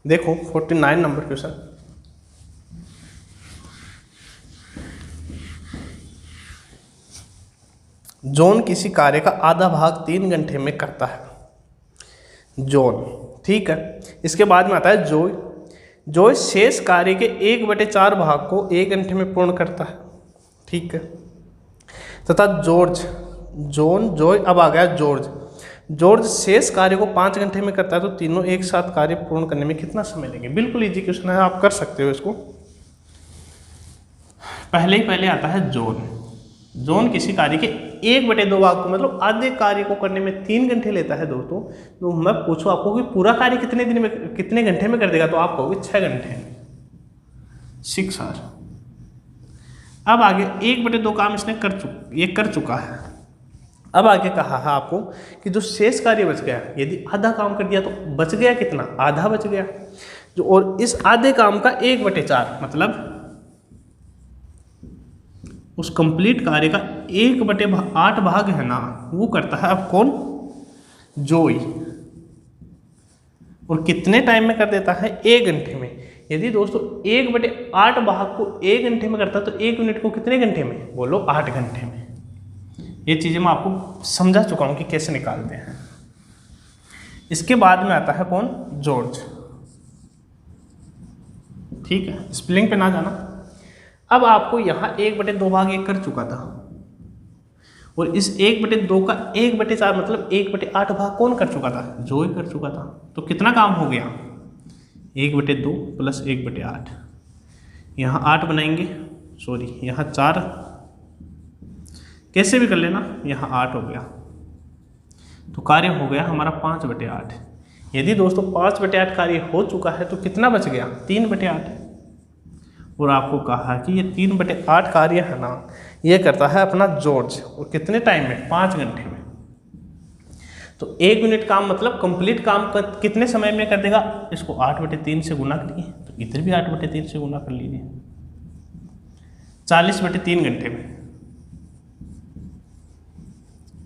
देखो 49 नंबर क्वेश्चन। जॉन किसी कार्य का आधा भाग 3 घंटे में करता है। जॉन, ठीक है। इसके बाद में आता है जॉय। जॉय शेष कार्य के 1/4 भाग को 1 घंटे में पूर्ण करता है, ठीक है। तथा जॉर्ज, जॉन, जॉय, अब आ गया जॉर्ज। जॉर्ज शेष कार्य को 5 घंटे में करता है, तो तीनों एक साथ कार्य पूर्ण करने में कितना समय लेंगे? बिल्कुल इजी क्वेश्चन है, आप कर सकते हो इसको। पहले आता है जॉन। जॉन किसी कार्य के 1/2 भाग को, मतलब आधे कार्य को करने में 3 घंटे लेता है दोस्तों। तो मैं पूछूं आपको कि पूरा कार्य कितने दिन में, कितने घंटे में कर देगा? तो आप कहोगे 6 घंटे में, 6 आवर। अब आगे 1/2 काम इसने कर चुका है। अब आगे कहा है आपको कि जो शेष कार्य बच गया, यदि आधा काम कर दिया तो बच गया कितना? आधा बच गया। जो और इस आधे काम का 1/4, मतलब उस कंप्लीट कार्य का 1/8 भाग है ना, वो करता है अब कौन? जॉय। और कितने टाइम में कर देता है? 1 घंटे में। यदि दोस्तों 1/8 भाग को 1 घंटे में करता है, तो 1 मिनट को कितने घंटे में? बोलो 8 घंटे में। ये चीज़ें मैं आपको समझा चुका हूँ कि कैसे निकालते हैं। इसके बाद में आता है कौन? जॉर्ज, ठीक है। स्पेलिंग पे ना जाना। अब आपको यहाँ 1/2 भाग 1 कर चुका था, और इस 1/2 का 1/4 मतलब 1/8 भाग कौन कर चुका था? जॉय कर चुका था। तो कितना काम हो गया? 1/2 प्लस 1/8। यहाँ 8 बनाएंगे, सॉरी यहाँ 4, कैसे भी कर लेना, यहाँ 8 हो गया। तो कार्य हो गया हमारा 5/8। यदि दोस्तों 5/8 कार्य हो चुका है, तो कितना बच गया? 3/8। और आपको कहा कि ये 3/8 कार्य है ना, ये करता है अपना जॉर्ज। और कितने टाइम में? 5 घंटे में। तो 1 मिनट काम मतलब कंप्लीट काम कितने समय में कर देगा? इसको 8/3 से गुना करिए, तो इधर भी 8/3 से गुना कर लीजिए, 40/3 घंटे में,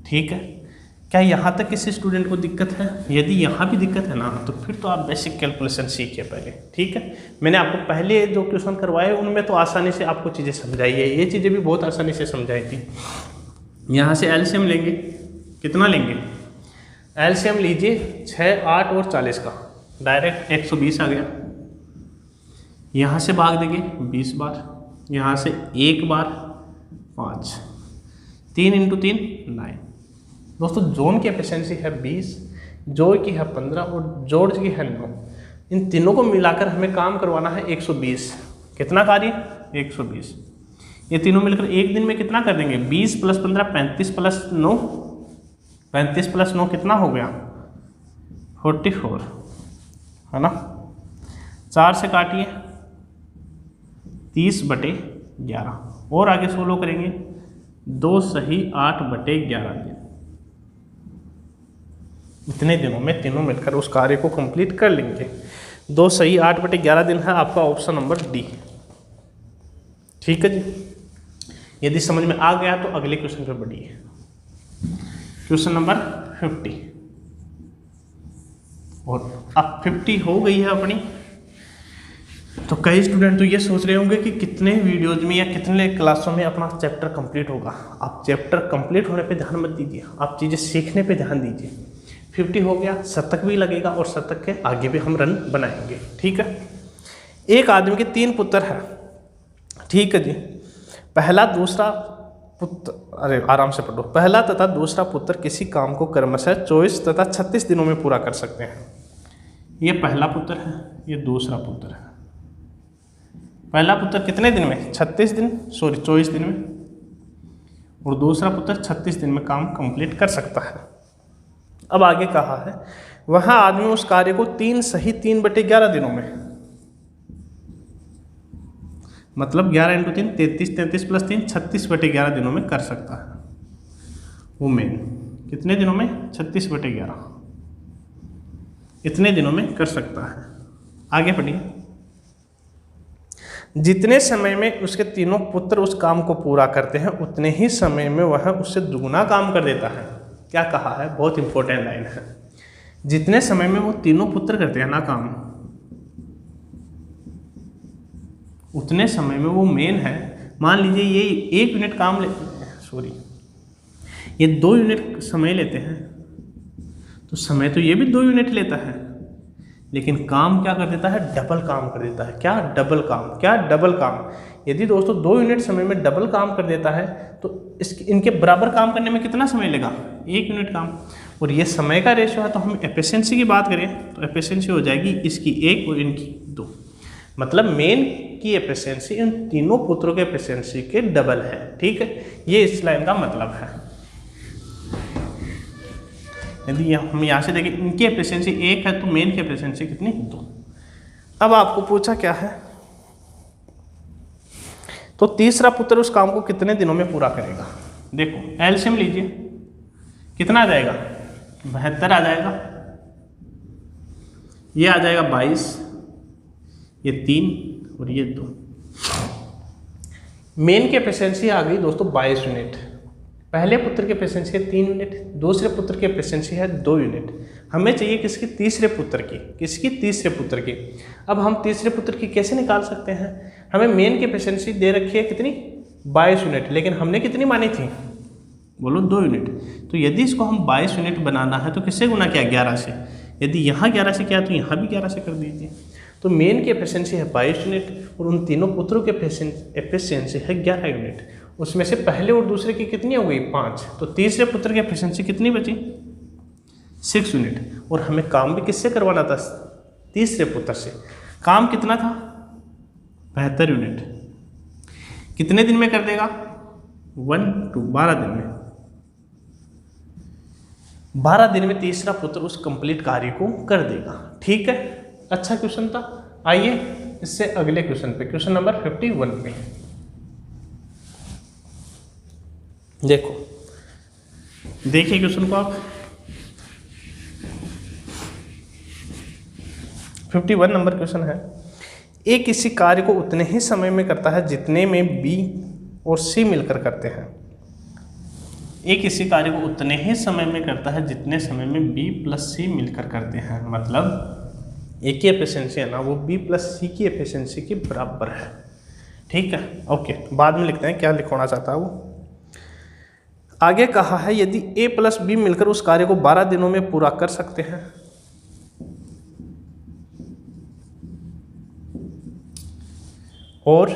ठीक है। क्या यहाँ तक किसी स्टूडेंट को दिक्कत है? यदि यहाँ भी दिक्कत है ना, तो फिर तो आप बेसिक कैलकुलेशन सीखिए पहले, ठीक है। मैंने आपको पहले जो क्वेश्चन करवाए उनमें तो आसानी से आपको चीज़ें समझाई है, ये चीज़ें भी बहुत आसानी से समझाई थी। यहाँ से एलसीएम लेंगे, कितना लेंगे? एलसीएम लीजिए 6, 8 और 40 का, डायरेक्ट 120 आ गया। यहाँ से भाग देंगे 20 बार, यहाँ से 1 बार 5, 3 × 3 9। दोस्तों जॉन की एफिशिएंसी है 20, जॉय की है 15 और जॉर्ज की है 9। इन तीनों को मिलाकर हमें काम करवाना है 120। कितना कार्य? 120। ये तीनों मिलकर एक दिन में कितना कर देंगे? 20 + 15 35 + 9, 35 + 9 कितना हो गया? 44, है ना। 4 से काटिए, 30/11 और आगे सोलो करेंगे, 2 सही 8/11 दिन। इतने दिनों में तीनों मिलकर उस कार्य को कंप्लीट कर लेंगे। 2 सही 8/11 दिन है आपका ऑप्शन नंबर डी, ठीक है जी। यदि समझ में आ गया तो अगले क्वेश्चन पे बढ़िए। क्वेश्चन नंबर 50, और अब 50 हो गई है अपनी। तो कई स्टूडेंट तो ये सोच रहे होंगे कि कितने वीडियोज में या कितने क्लासों में अपना चैप्टर कंप्लीट होगा। आप चैप्टर कंप्लीट होने पे ध्यान मत दीजिए, आप चीज़ें सीखने पे ध्यान दीजिए। 50 हो गया, शतक भी लगेगा और शतक के आगे भी हम रन बनाएंगे, ठीक है। एक आदमी के 3 पुत्र हैं, ठीक है जी। पहला दूसरा पुत्र, अरे आराम से पढ़ो। पहला तथा दूसरा पुत्र किसी काम को क्रमशः 24 तथा 36 दिनों में पूरा कर सकते हैं। ये पहला पुत्र है, ये दूसरा पुत्र है। पहला पुत्र कितने दिन में? 36 दिन, सॉरी 24 दिन में, और दूसरा पुत्र 36 दिन में काम कंप्लीट कर सकता है। अब आगे कहा है वह आदमी उस कार्य को 3 सही 3/11 दिनों में, मतलब 11 × 3 33, 33 + 3 36/11 दिनों में कर सकता है। वो मेन कितने दिनों में? 36/11 इतने दिनों में कर सकता है। आगे पढ़िए। जितने समय में उसके तीनों पुत्र उस काम को पूरा करते हैं उतने ही समय में वह उससे दुगना काम कर देता है। क्या कहा है? बहुत इंपॉर्टेंट लाइन है। जितने समय में वो तीनों पुत्र करते हैं ना काम, उतने समय में वो मेन है। मान लीजिए ये 1 यूनिट काम ये 2 यूनिट समय लेते हैं, तो समय तो ये भी 2 यूनिट लेता है, लेकिन काम क्या कर देता है? डबल काम कर देता है। क्या? डबल काम। क्या? डबल काम। यदि दोस्तों 2 यूनिट समय में डबल काम कर देता है तो इनके बराबर काम करने में कितना समय लेगा? 1 यूनिट काम। और ये समय का रेशियो है, तो हम एफिशिएंसी की बात करें तो एफिशिएंसी हो जाएगी इसकी 1 और इनकी 2। मतलब मेन की एफिशिएंसी इन तीनों पुत्रों के एफिशिएंसी के डबल है। ठीक है, ये इस लाइन का मतलब है। यदि हम यहाँ से देखें इनकी एफिशिएंसी 1 है तो मेन की एफिशिएंसी कितनी? 2। अब आपको पूछा क्या है? तो तीसरा पुत्र उस काम को कितने दिनों में पूरा करेगा? देखो एलसीएम लीजिए, कितना आ जाएगा? 72 आ जाएगा, ये आ जाएगा 22, ये 3 और ये 2। मेन की एफिशिएंसी आ गई दोस्तों 22 यूनिट। पहले पुत्र की एफिशिएंसी है 3 यूनिट, दूसरे पुत्र की एफिशिएंसी है 2 यूनिट। हमें चाहिए किसकी? तीसरे पुत्र की। किसकी? तीसरे पुत्र की। अब हम तीसरे पुत्र की कैसे निकाल सकते हैं? हमें मेन की एफिशिएंसी दे रखी है कितनी? 22 यूनिट, लेकिन हमने कितनी मानी थी? बोलो 2 यूनिट। तो यदि इसको हम 22 यूनिट बनाना है तो किससे गुना किया? 11 से। यदि यहाँ 11 से किया तो यहाँ भी 11 से कर दीजिए। तो मेन की एफिशिएंसी है 22 यूनिट और उन तीनों पुत्रों की एफिशिएंसी है 11 यूनिट। उसमें से पहले और दूसरे की कितनी हो गई? 5। तो तीसरे पुत्र की एफिशिएंसी कितनी बची? 6 यूनिट। और हमें काम भी किससे करवाना था? तीसरे पुत्र से। काम कितना था? 72 यूनिट। कितने दिन में कर देगा? 12 दिन में। 12 दिन में तीसरा पुत्र उस कंप्लीट कार्य को कर देगा। ठीक है, अच्छा क्वेश्चन था। आइए इससे अगले क्वेश्चन पे, क्वेश्चन नंबर 51 पे देखो। देखिए क्वेश्चन को आप। 51 नंबर क्वेश्चन है। ए किसी कार्य को उतने ही समय में करता है जितने में बी और सी मिलकर करते हैं। ए किसी कार्य को उतने ही समय में करता है जितने समय में बी प्लस सी मिलकर करते हैं। मतलब ए की एफिशिएंसी है ना, वो बी प्लस सी की एफिशिएंसी के बराबर है। ठीक है, ओके। बाद में लिखते हैं क्या लिखवाना चाहता है वो। आगे कहा है यदि ए प्लस बी मिलकर उस कार्य को 12 दिनों में पूरा कर सकते हैं और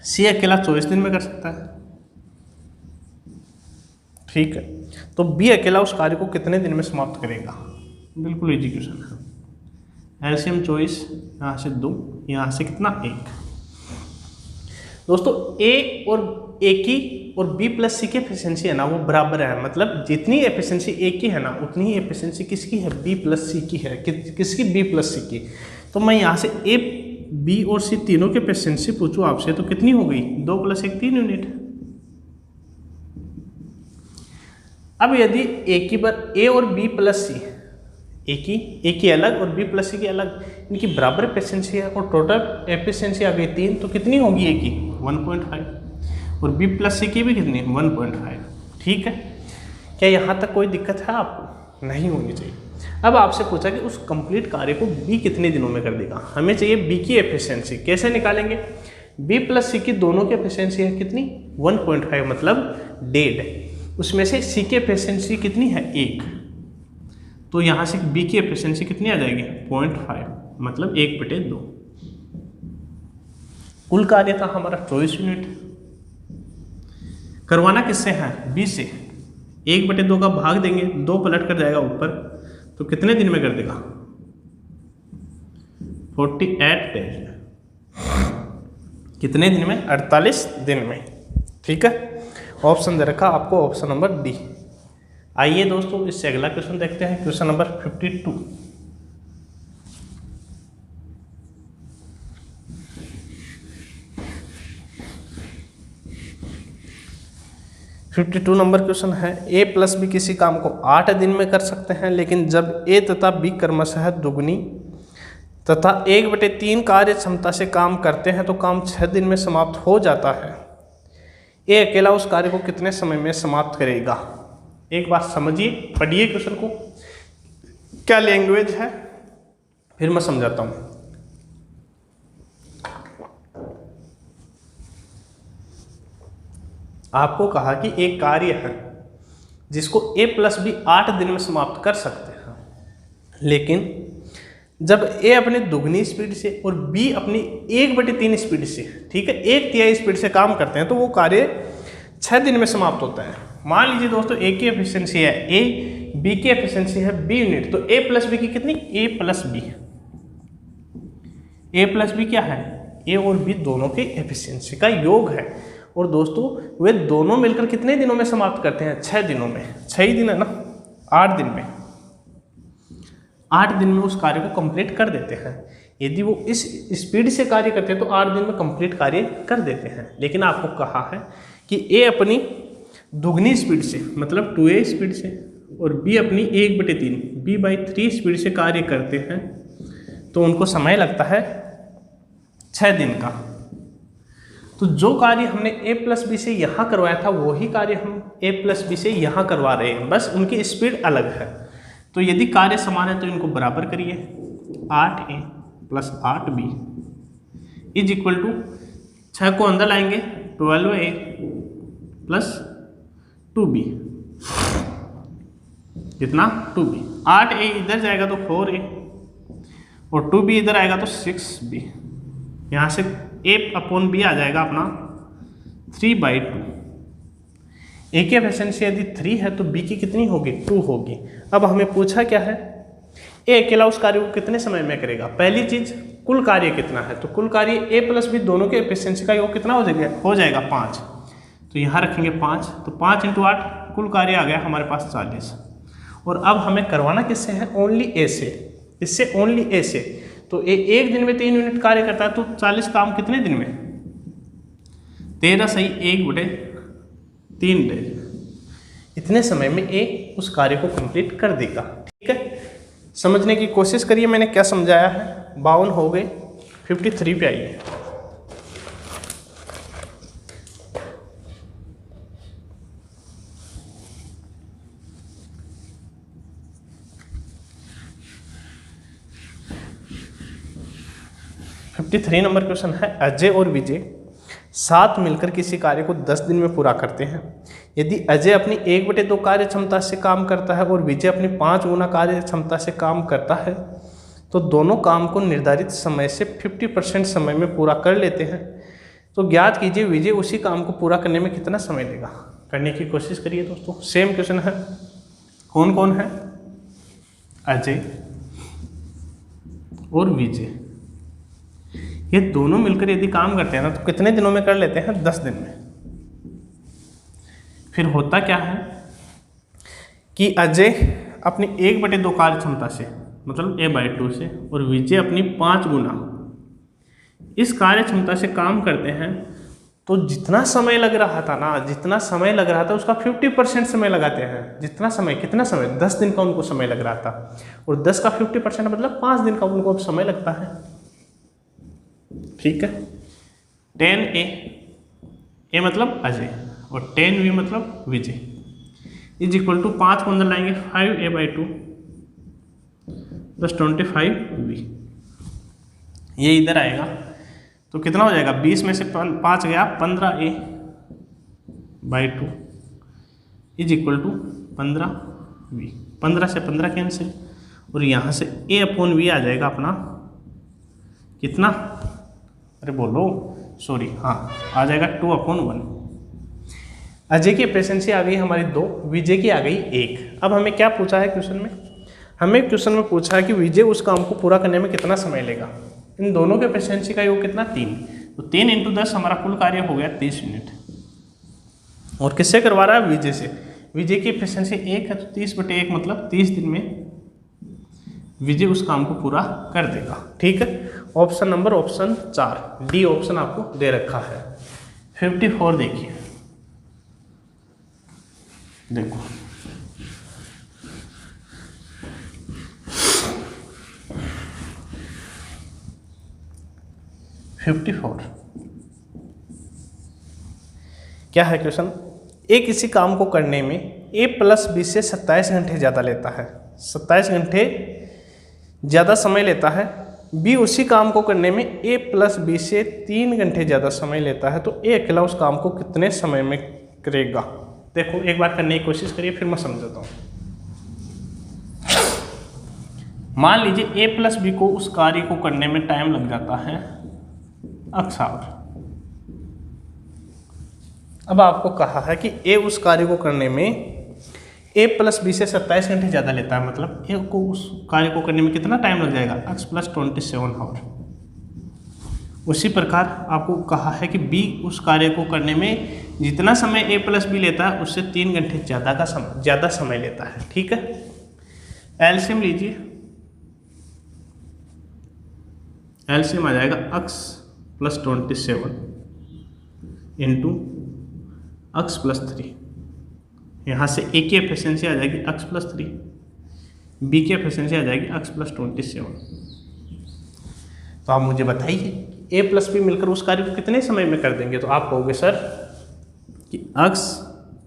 सी अकेला 24 दिन में कर सकता है। ठीक है, तो बी अकेला उस कार्य को कितने दिन में समाप्त करेगा? बिल्कुल इजी क्वेश्चन है। एलसीएम 24, यहाँ से 2, यहाँ से कितना? 1। दोस्तों ए और ए की और बी प्लस सी की एफिशिएंसी है ना वो बराबर है। मतलब जितनी एफिशिएंसी ए की है ना उतनी ही एफिशिएंसी किसकी है? बी प्लस सी की है। किसकी? बी प्लस सी की। तो मैं यहाँ से ए, बी और सी तीनों की एफिशिएंसी पूछूं आपसे तो कितनी हो गई? 2 + 1 3 यूनिट। अब यदि ए और बी प्लस सी, ए की अलग और बी प्लस सी की अलग, इनकी बराबर एफिशिएंसी है और टोटल एफिशिएंसी आ गई 3, तो कितनी होगी? ए की 1.5 और बी प्लस सी की भी कितनी? 1.5। ठीक है, क्या यहाँ तक कोई दिक्कत है आपको? नहीं होनी चाहिए। अब आपसे पूछा कि उस कंप्लीट कार्य को बी कितने दिनों में कर देगा। हमें चाहिए बी की एफिशिएंसी। कैसे निकालेंगे? बी प्लस सी की दोनों की एफिशिएंसी है कितनी? 1.5, मतलब 1.5। उसमें से सी की एफिशिएंसी कितनी है? 1। तो यहाँ से बी की एफिशिएंसी कितनी आ जाएगी? 0.5, मतलब 1/2। कुल कार्य था हमारा 24 यूनिट। करवाना किससे है? बी से। 1/2 का भाग देंगे, 2 पलट कर जाएगा ऊपर, तो कितने दिन में कर देगा? 48 डेज में। कितने दिन में? 48 दिन में। ठीक है, ऑप्शन दे रखा आपको, ऑप्शन नंबर डी। आइए दोस्तों इससे अगला क्वेश्चन देखते हैं, क्वेश्चन नंबर 52। नंबर क्वेश्चन है, ए प्लस बी किसी काम को 8 दिन में कर सकते हैं, लेकिन जब ए तथा बी क्रमशः दुगनी तथा 1/3 कार्य क्षमता से काम करते हैं तो काम 6 दिन में समाप्त हो जाता है। ए अकेला उस कार्य को कितने समय में समाप्त करेगा? एक बार समझिए, पढ़िए क्वेश्चन को, क्या लैंग्वेज है, फिर मैं समझाता हूँ। आपको कहा कि एक कार्य है जिसको ए प्लस बी 8 दिन में समाप्त कर सकते हैं, लेकिन जब ए अपनी दुगनी स्पीड से और बी अपनी 1/3 स्पीड से, ठीक है, 1/3 स्पीड से काम करते हैं तो वो कार्य 6 दिन में समाप्त होता है। मान लीजिए दोस्तों ए की एफिशिएंसी है ए, बी की एफिशिएंसी है बी यूनिट, तो ए प्लस बी की कितनी? ए प्लस बी। ए प्लस बी क्या है? ए और बी दोनों की एफिशिएंसी का योग है। और दोस्तों वे दोनों मिलकर कितने दिनों में समाप्त करते हैं? 6 दिनों में। 6 दिन है ना, 8 दिन में, 8 दिन में उस कार्य को कंप्लीट कर देते हैं। यदि वो इस स्पीड से कार्य करते हैं तो 8 दिन में कंप्लीट कार्य कर देते हैं। लेकिन आपको कहा है कि ए अपनी दुगनी स्पीड से, मतलब 2a स्पीड से, और बी अपनी 1/3 b/3 स्पीड से कार्य करते हैं, तो उनको समय लगता है 6 दिन का। तो जो कार्य हमने ए प्लस बी से यहाँ करवाया था वही कार्य हम ए प्लस बी से यहाँ करवा रहे हैं, बस उनकी स्पीड अलग है। तो यदि कार्य समान है तो इनको बराबर करिए, 8a + 8b is equal to 6 को अंदर लाएंगे 12a + 2b, कितना? 2b। 8a इधर जाएगा तो 4a और 2b इधर आएगा तो 6b। यहाँ से a/b आ जाएगा अपना 3/2। ए की एफिशिएंसी यदि 3 है तो बी की कितनी होगी? 2 होगी। अब हमें पूछा क्या है, ए अकेला उस कार्य को कितने समय में करेगा? पहली चीज कुल कार्य कितना है, तो कुल कार्य ए प्लस बी दोनों के एफिशिएंसी का योग कितना हो जाएगा? 5। तो यहाँ रखेंगे 5, तो 5 × 8 कुल कार्य आ गया हमारे पास 40। और अब हमें करवाना किससे है? ओनली ए से। इससे ओनली ए से। तो ए 1 दिन में 3 यूनिट कार्य करता है, तो 40 काम कितने दिन में? 13 सही 1/3 डेज। इतने समय में ए उस कार्य को कंप्लीट कर देगा। ठीक है, समझने की कोशिश करिए मैंने क्या समझाया है। 52 हो गए, 53 पे आइए। नंबर क्वेश्चन है, अजय और विजय साथ मिलकर किसी कार्य को 10 दिन में पूरा करते हैं। यदि अजय अपनी 1/2 कार्य क्षमता से काम करता है और विजय अपनी 5 गुना कार्य क्षमता से काम करता है, तो दोनों काम को निर्धारित समय से 50% समय में पूरा कर लेते हैं। तो ज्ञात कीजिए विजय उसी काम को पूरा करने में कितना समय लेगा। करने की कोशिश करिए दोस्तों। सेम क्वेश्चन है, कौन कौन है? अजय और विजय, ये दोनों मिलकर यदि काम करते हैं ना तो कितने दिनों में कर लेते हैं? 10 दिन में। फिर होता क्या है कि अजय अपनी 1/2 कार्य क्षमता से, मतलब a/2 से, और विजय अपनी 5 गुना इस कार्य क्षमता से काम करते हैं, तो जितना समय लग रहा था ना, जितना समय लग रहा था उसका 50% समय लगाते हैं। जितना समय, कितना समय? 10 दिन का उनको समय लग रहा था, और 10 का 50% मतलब 5 दिन का उनको अब समय लगता है। ठीक है, 10a, ए मतलब अजय, और 10v मतलब विजय, इज इक्वल टू 5 को अंदर लाएंगे 5a/2 + 25v, ये इधर आएगा तो कितना हो जाएगा? 20 में से 5 गया, 15a/2 is equal to 15v। 15 से 15 कैंसिल, और यहाँ से a/v आ जाएगा अपना कितना? अरे बोलो, सॉरी, हाँ, आ जाएगा 2/1। अजय की एफिशिएंसी आ गई हमारी 2, विजय की आ गई 1। अब हमें क्या पूछा है क्वेश्चन में? हमें क्वेश्चन में पूछा है कि विजय उस काम को पूरा करने में कितना समय लेगा। इन दोनों के एफिशिएंसी का योग कितना? 3। तो 3 × 10 हमारा कुल कार्य हो गया 30 यूनिट। और किससे करवा रहा है? विजय से। विजय की एफिशिएंसी 1 है तो 30/1 मतलब 30 दिन में विजय उस काम को पूरा कर देगा। ठीक है, option number option 4 D option आपको दे रखा है। 54 देखिए, देखो क्या है क्वेश्चन, ए किसी काम को करने में a + b से 27 घंटे ज़्यादा लेता है, 27 घंटे ज़्यादा समय लेता है। b उसी काम को करने में a + b से 3 घंटे ज़्यादा समय लेता है, तो a अकेला उस काम को कितने समय में करेगा। देखो एक बार करने की कोशिश करिए, फिर मैं समझाता हूँ। मान लीजिए a + b को उस कार्य को करने में टाइम लग जाता है x आवर। अब आपको कहा है कि a उस कार्य को करने में a + b से 27 घंटे ज़्यादा लेता है, मतलब a को उस कार्य को करने में कितना टाइम लग जाएगा, x + 27 आवर। उसी प्रकार आपको कहा है कि b उस कार्य को करने में जितना समय a + b लेता है उससे 3 घंटे ज़्यादा समय लेता है। ठीक है, एलसीएम लीजिए, एलसीएम आ जाएगा x + 27 इंटू x + 3। यहाँ से a की एफिशिएंसी आ जाएगी x + 3, b की एफिशिएंसी आ जाएगी x + 27। तो आप मुझे बताइए a + b मिलकर उस कार्य को कितने समय में कर देंगे। तो आप कहोगे सर कि x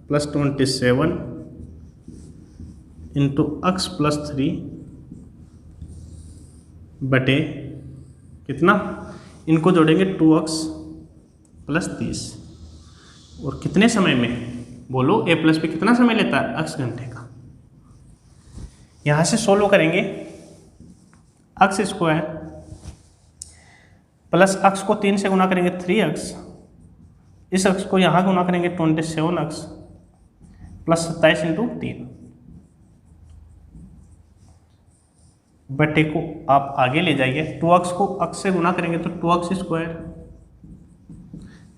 + 27 इंटू x + 3 बटे कितना, इनको जोड़ेंगे 2x + 30 और कितने समय में, बोलो a + b कितना समय लेता है, x घंटे का। यहाँ से सोल्व करेंगे, x² प्लस x को 3 से गुना करेंगे 3x, इस x को यहाँ गुना करेंगे 27x प्लस 27 इंटू 3 बटे को आप आगे ले जाइए, 2x को x से गुना करेंगे तो 2x²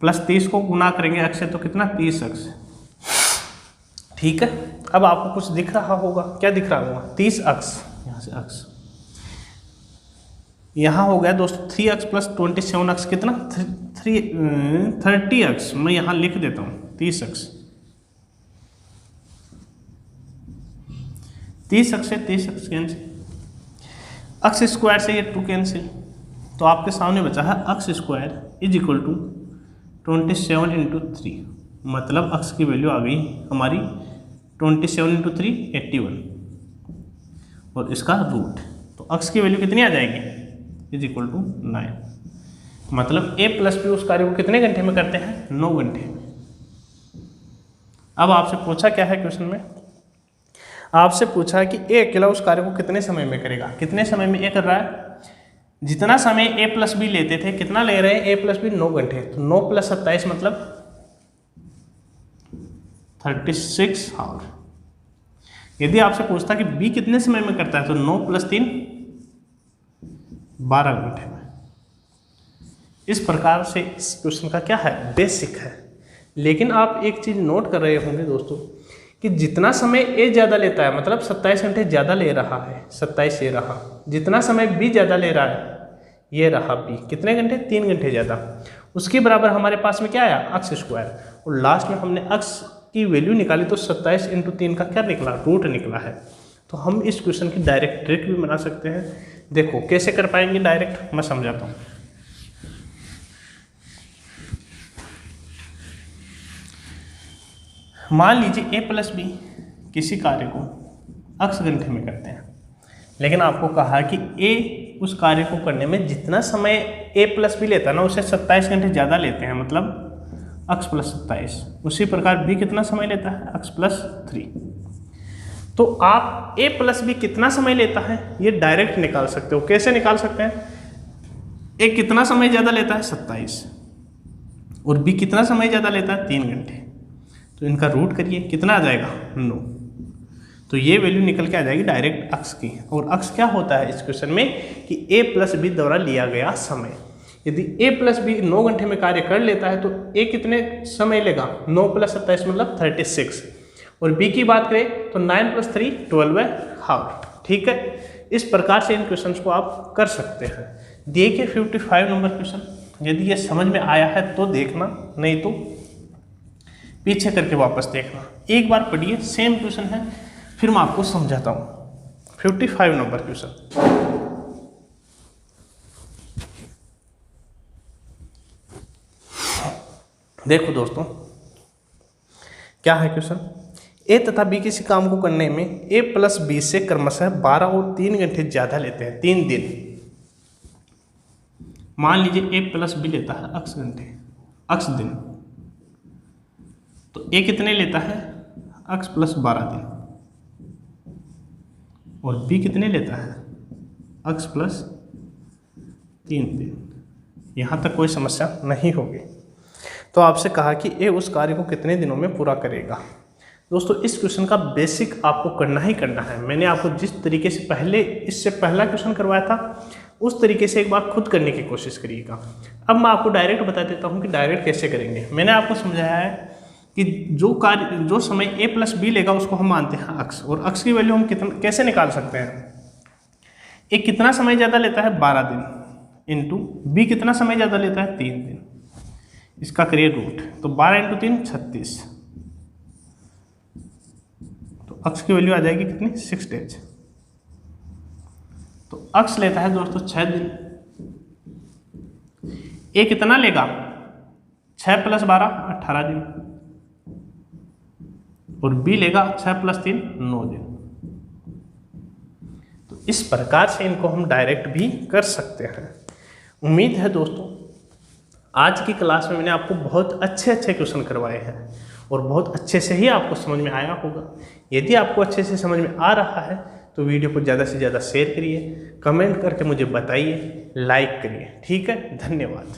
प्लस 30 को गुना करेंगे x से तो कितना 30x। ठीक है, अब आपको कुछ दिख रहा होगा, क्या दिख रहा होगा, 30x, यहाँ से x यहाँ हो गया दोस्तों 3x + 27x कितना 30x। मैं यहाँ लिख देता हूँ 30x, 30x से 30x कैंसिल, x² से ये 2 कैंसिल, तो आपके सामने बचा है x² = 27 इंटू 3, मतलब x की वैल्यू आ गई हमारी 27 इंटू 3 81 और इसका रूट, तो x की वैल्यू कितनी आ जाएगी = 9। मतलब a + b उस कार्य को कितने घंटे में करते हैं, 9 घंटे में। अब आपसे पूछा क्या है क्वेश्चन में, आपसे पूछा है कि a अकेला उस कार्य को कितने समय में करेगा। कितने समय में a कर रहा है, जितना समय a + b लेते थे कितना ले रहे हैं a + b 9 घंटे, तो 9 + 27 मतलब 36 आवर। यदि आपसे पूछता कि b कितने समय में करता है तो 9 + 3 12 घंटे में। इस प्रकार से इस क्वेश्चन का क्या है, बेसिक है। लेकिन आप एक चीज़ नोट कर रहे होंगे दोस्तों कि जितना समय a ज़्यादा लेता है, मतलब 27 घंटे ज़्यादा ले रहा है, 27 ये रहा, जितना समय b ज़्यादा ले रहा है ये रहा b, कितने घंटे, 3 घंटे ज़्यादा, उसके बराबर हमारे पास में क्या आया x², और लास्ट में हमने x की वैल्यू निकाली तो 27 इंटू 3 का क्या निकला, रूट निकला है। तो हम इस क्वेश्चन की डायरेक्ट ट्रिक भी बना सकते हैं। देखो कैसे कर पाएंगे डायरेक्ट, मैं समझाता हूँ। मान लीजिए a + b किसी कार्य को x घंटे में करते हैं, लेकिन आपको कहा कि a उस कार्य को करने में जितना समय a + b लेता है ना उससे 27 घंटे ज़्यादा लेते हैं, मतलब x + 27। उसी प्रकार b कितना समय लेता है, x + 3। तो आप a + b कितना समय लेता है ये डायरेक्ट निकाल सकते हो। कैसे निकाल सकते हैं, a कितना समय ज़्यादा लेता है 27 और b कितना समय ज़्यादा लेता है 3 घंटे, तो इनका रूट करिए, कितना आ जाएगा 9। तो ये वैल्यू निकल के आ जाएगी डायरेक्ट x की। और x क्या होता है इस क्वेश्चन में कि a + b द्वारा लिया गया समय। यदि a + b 9 घंटे में कार्य कर लेता है तो a कितने समय लेगा, 9 + 27 मतलब 36, और बी की बात करें तो 9 + 3 12 है हाफ। ठीक है, इस प्रकार से इन क्वेश्चंस को आप कर सकते हैं। देखिए 55 नंबर क्वेश्चन, यदि ये समझ में आया है तो देखना, नहीं तो पीछे करके वापस देखना। एक बार पढ़िए, सेम क्वेश्चन है, फिर मैं आपको समझाता हूँ। 55 नंबर क्वेश्चन, देखो दोस्तों क्या है क्वेश्चन। ए तथा बी किसी काम को करने में ए + बी से क्रमशः 12 और 3 घंटे ज़्यादा लेते हैं 3 दिन। मान लीजिए ए + बी लेता है x घंटे x दिन, तो ए कितने लेता है x + 12 दिन, और बी कितने लेता है x + 3 दिन। यहाँ तक कोई समस्या नहीं होगी। तो आपसे कहा कि ए उस कार्य को कितने दिनों में पूरा करेगा। दोस्तों इस क्वेश्चन का बेसिक आपको करना ही करना है। मैंने आपको जिस तरीके से इससे पहला क्वेश्चन करवाया था उस तरीके से एक बार खुद करने की कोशिश करिएगा। अब मैं आपको डायरेक्ट बता देता हूँ कि डायरेक्ट कैसे करेंगे। मैंने आपको समझाया है कि जो समय ए + बी लेगा उसको हम मानते हैं x, और x की वैल्यू हम कैसे निकाल सकते हैं। ए कितना समय ज़्यादा लेता है 12 दिन, इंटू बी कितना समय ज़्यादा लेता है 3 दिन, इसका करिए रूट, तो 12 × 3 36, तो x की वैल्यू आ जाएगी कितनी 6 डेज। तो x लेता है दोस्तों 6 दिन, ए कितना लेगा 6 + 12 18 दिन, और बी लेगा 6 + 3 9 दिन। तो इस प्रकार से इनको हम डायरेक्ट भी कर सकते हैं। उम्मीद है दोस्तों आज की क्लास में मैंने आपको बहुत अच्छे क्वेश्चन करवाए हैं और बहुत अच्छे से ही आपको समझ में आया होगा। यदि आपको अच्छे से समझ में आ रहा है तो वीडियो को ज़्यादा से ज़्यादा शेयर करिए, कमेंट करके मुझे बताइए, लाइक करिए। ठीक है, धन्यवाद।